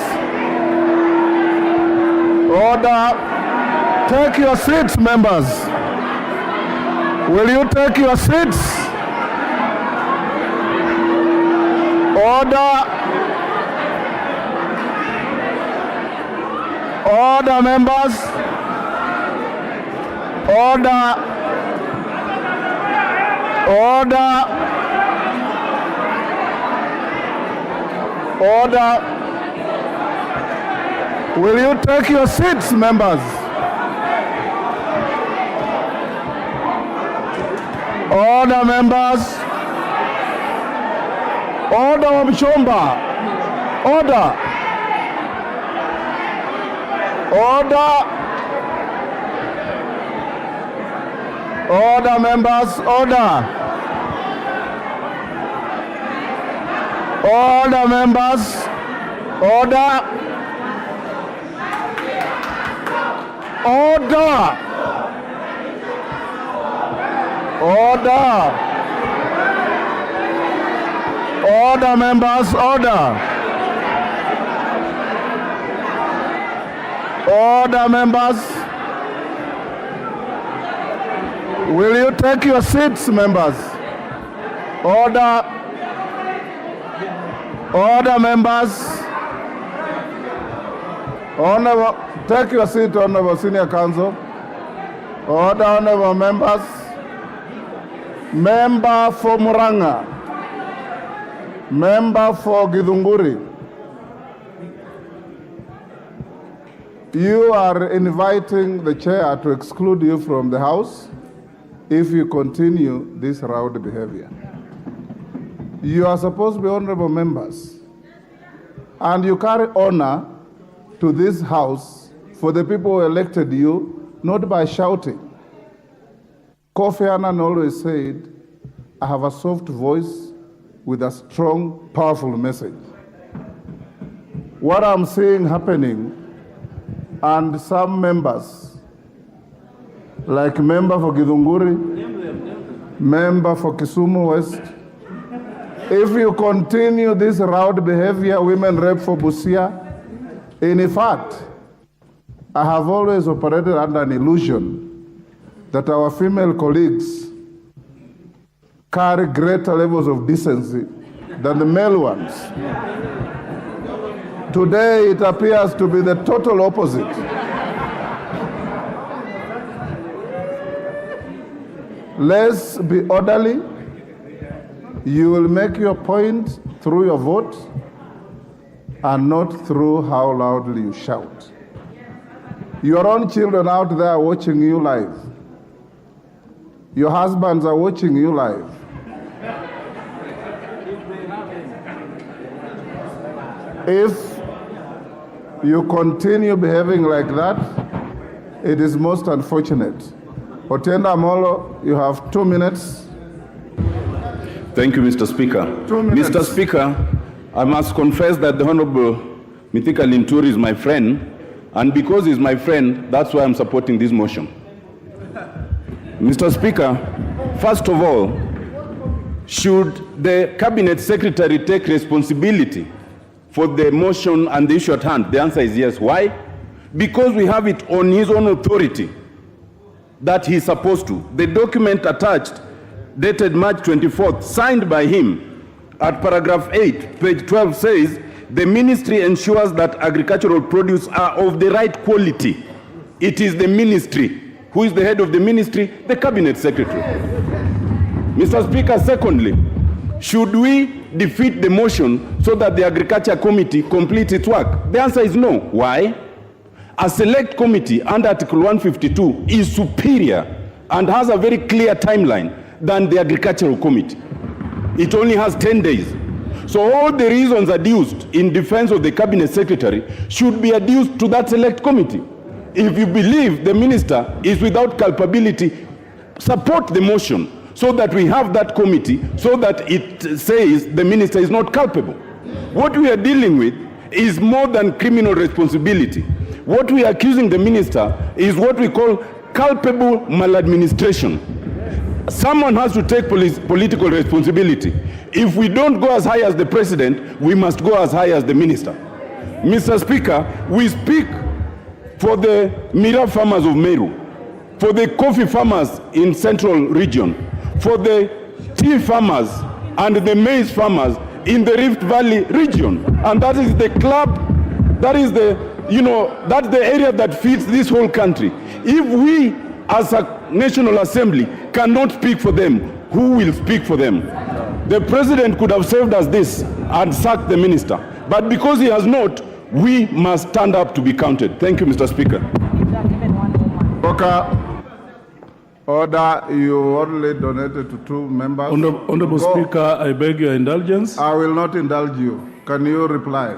Order. Take your seats, members. Will you take your seats? Order. Order, members. Order. Order. Order. Will you take your seats, members? Order, members. Order, Mchomba. Order. Order. Order, members. Order. Order, members. Order. Order. Order. Order, members. Order. Order, members. Will you take your seats, members? Order. Order, members. Honorable, take your seat, honorable senior counsel. Order, honorable members. Member for Muranga. Member for Githunguri. You are inviting the chair to exclude you from the house if you continue this rowdy behavior. You are supposed to be honorable members, and you carry honor to this house for the people who elected you, not by shouting. Kofi Annan always said, I have a soft voice with a strong, powerful message. What I'm seeing happening, and some members, like member for Githunguri, member for Kisumu West, if you continue this rowdy behavior, women rape for Busia, in fact, I have always operated under an illusion that our female colleagues carry greater levels of decency than the male ones. Today, it appears to be the total opposite. Let's be orderly. You will make your point through your vote and not through how loudly you shout. Your own children out there are watching you live. Your husbands are watching you live. If you continue behaving like that, it is most unfortunate. Otenda Molo, you have 2 minutes. Thank you, Mr. Speaker. 2 minutes. Mr. Speaker, I must confess that the Honorable Mithika Linturi is my friend, and because he's my friend, that's why I'm supporting this motion. Mr. Speaker, first of all, should the Cabinet Secretary take responsibility for the motion and the issue at hand? The answer is yes. Why? Because we have it on his own authority that he's supposed to. The document attached, dated March 24th, signed by him, at paragraph 8, page 12 says, the ministry ensures that agricultural produce are of the right quality. It is the ministry. Who is the head of the ministry? The Cabinet Secretary. Mr. Speaker, secondly, should we defeat the motion so that the Agriculture Committee completes its work? The answer is no. Why? A select committee under Article 152 is superior and has a very clear timeline than the Agricultural Committee. It only has 10 days. So all the reasons adduced in defense of the Cabinet Secretary should be adduced to that select committee. If you believe the minister is without culpability, support the motion so that we have that committee, so that it says the minister is not culpable. What we are dealing with is more than criminal responsibility. What we are accusing the minister is what we call culpable maladministration. Someone has to take political responsibility. If we don't go as high as the president, we must go as high as the minister. Mr. Speaker, we speak for the Mira farmers of Meru, for the coffee farmers in Central Region, for the tea farmers and the maize farmers in the Rift Valley region. And that is the club, that is the, that's the area that feeds this whole country. If we as a National Assembly cannot speak for them, who will speak for them? The president could have served us this and sacked the minister. But because he has not, we must stand up to be counted. Thank you, Mr. Speaker. Order, you only donated to 2 members. Honorable Speaker, I beg your indulgence. I will not indulge you. Can you reply?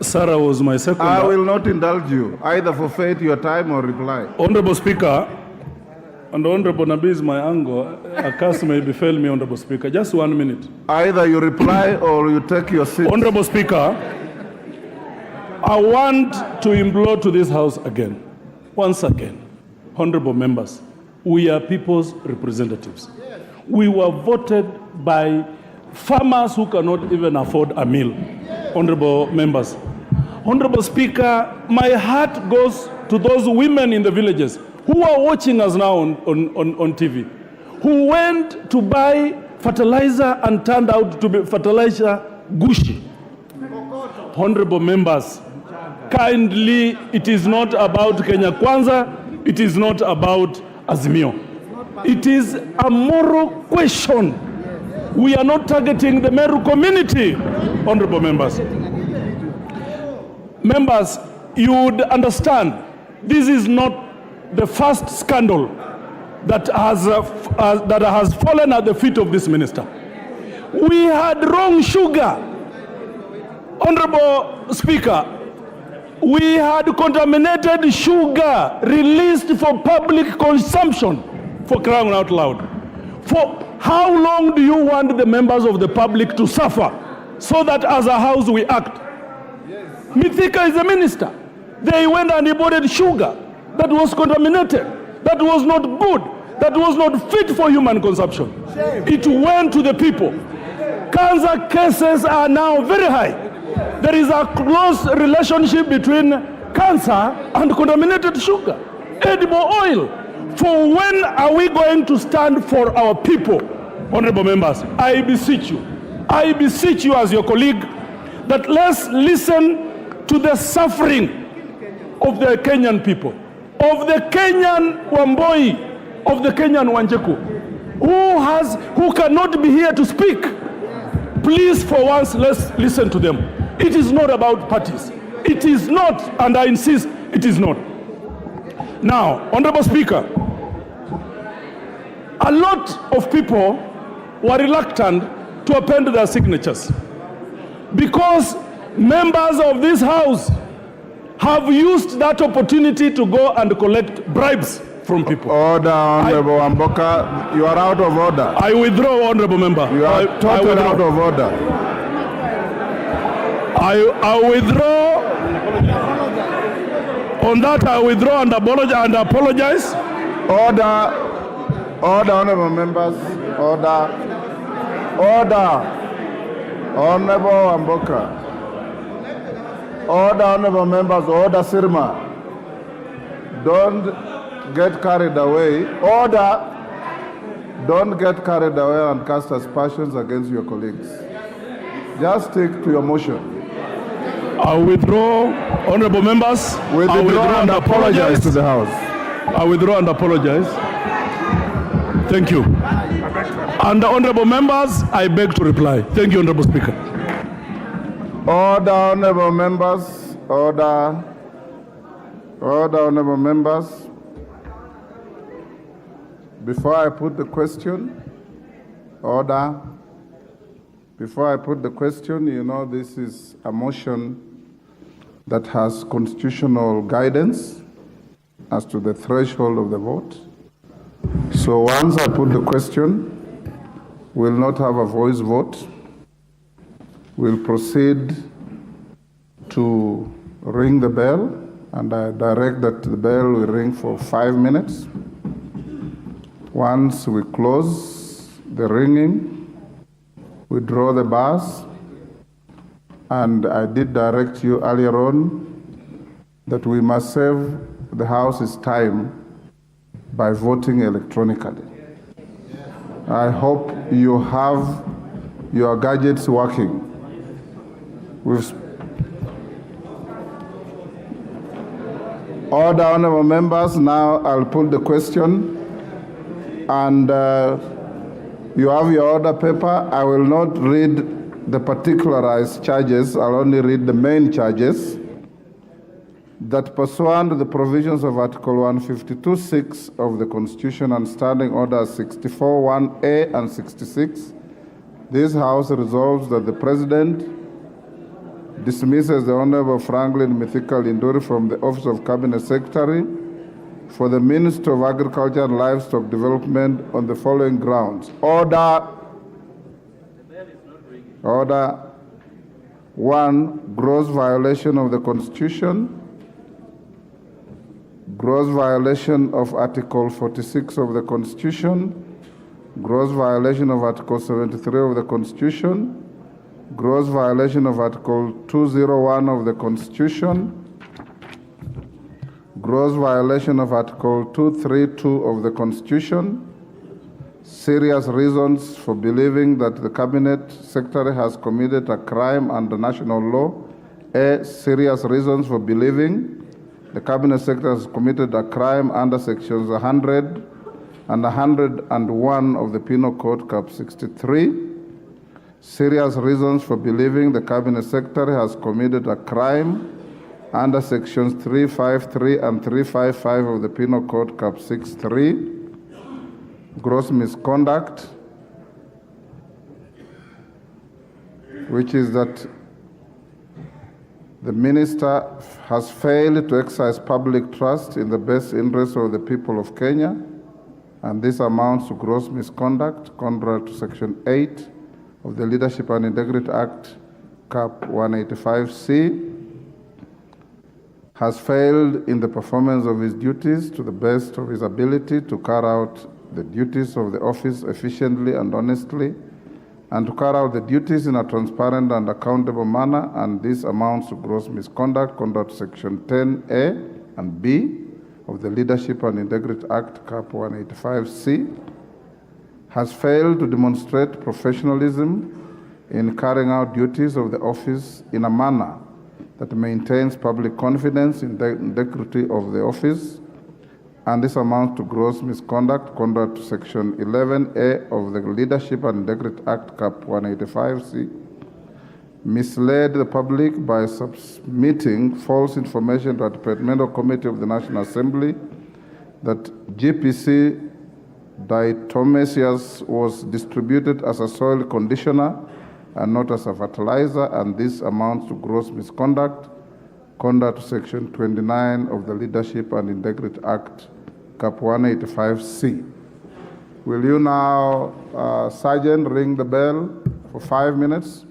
Sarah was my second. I will not indulge you. Either forfeit your time or reply. Honorable Speaker, and Honorable Nabi is my uncle. A curse may befall me, Honorable Speaker. Just 1 minute. Either you reply or you take your seat. Honorable Speaker, I want to implore to this House again, once again, honorable members, we are people's representatives. We were voted by farmers who cannot even afford a meal, honorable members. Honorable Speaker, my heart goes to those women in the villages who are watching us now on TV, who went to buy fertilizer and turned out to be fertilizer gushi. Honorable members, kindly, it is not about Kenya Kwanza, it is not about Azimio. It is a moral question. We are not targeting the Meru community, honorable members. Members, you would understand this is not the first scandal that has fallen at the feet of this minister. We had wrong sugar. Honorable Speaker, we had contaminated sugar released for public consumption, for crying out loud. For how long do you want the members of the public to suffer so that as a house we act? Mithika is a minister. They went and imported sugar that was contaminated, that was not good, that was not fit for human consumption. It went to the people. Cancer cases are now very high. There is a close relationship between cancer and contaminated sugar, edible oil. For when are we going to stand for our people? Honorable members, I beseech you as your colleague, that let's listen to the suffering of the Kenyan people, of the Kenyan Wamboi, of the Kenyan Wanjiku, who cannot be here to speak. Please, for once, let's listen to them. It is not about parties. It is not, and I insist, it is not. Now, Honorable Speaker, a lot of people were reluctant to append their signatures because members of this House have used that opportunity to go and collect bribes from people. Order, Honorable Wamboka. You are out of order. I withdraw, Honorable Member. You are totally out of order. I withdraw. On that, I withdraw and apologize. Order. Order, Honorable Members. Order. Order. Honorable Wamboka. Order, Honorable Members. Order, Sirma. Don't get carried away. Order. Don't get carried away and cast aspersions against your colleagues. Just stick to your motion. I withdraw, Honorable Members. I withdraw and apologize to the House. I withdraw and apologize. Thank you. And the Honorable Members, I beg to reply. Thank you, Honorable Speaker. Order, Honorable Members. Order. Order, Honorable Members. Before I put the question, order. Before I put the question, you know, this is a motion that has constitutional guidance as to the threshold of the vote. So once I put the question, we'll not have a voice vote. We'll proceed to ring the bell, and I direct that the bell will ring for 5 minutes. Once we close the ringing, we draw the bars, and I did direct you earlier on that we must save the House's time by voting electronically. I hope you have your gadgets working. Order, Honorable Members. Now I'll put the question, and you have your order paper. I will not read the particularized charges. I'll only read the main charges. That pursuant to the provisions of Article 152(6) of the Constitution and Standing Orders 64(1)A and 66, this House resolves that the President dismisses the Honorable Franklin Mithika Linturi from the office of Cabinet Secretary for the Minister of Agriculture and Livestock Development on the following grounds. Order. Order. 1. Gross violation of the Constitution. Gross violation of Article 46 of the Constitution. Gross violation of Article 73 of the Constitution. Gross violation of Article 201 of the Constitution. Gross violation of Article 232 of the Constitution. Serious reasons for believing that the Cabinet Secretary has committed a crime under national law. A. Serious reasons for believing the Cabinet Secretary has committed a crime under Sections 100 and 101 of the Penal Code, Cap 63. Serious reasons for believing the Cabinet Secretary has committed a crime under Sections 353 and 355 of the Penal Code, Cap 63. Gross misconduct, which is that the Minister has failed to exercise public trust in the best interest of the people of Kenya, and this amounts to gross misconduct, contrary to Section 8 of the Leadership and Integrity Act, Cap 185C, has failed in the performance of his duties to the best of his ability to carry out the duties of the office efficiently and honestly, and to carry out the duties in a transparent and accountable manner, and this amounts to gross misconduct, contrary to Section 10A and B of the Leadership and Integrity Act, Cap 185C, has failed to demonstrate professionalism in carrying out duties of the office in a manner that maintains public confidence in the integrity of the office, and this amounts to gross misconduct contrary to Section 11A of the Leadership and Integrity Act, Cap 185C, misled the public by submitting false information to the Departmental Committee of the National Assembly that GPC diatomaceous was distributed as a soil conditioner and not as a fertilizer, and this amounts to gross misconduct contrary to Section 29 of the Leadership and Integrity Act, Cap 185C. Will you now, Sergeant, ring the bell for 5 minutes?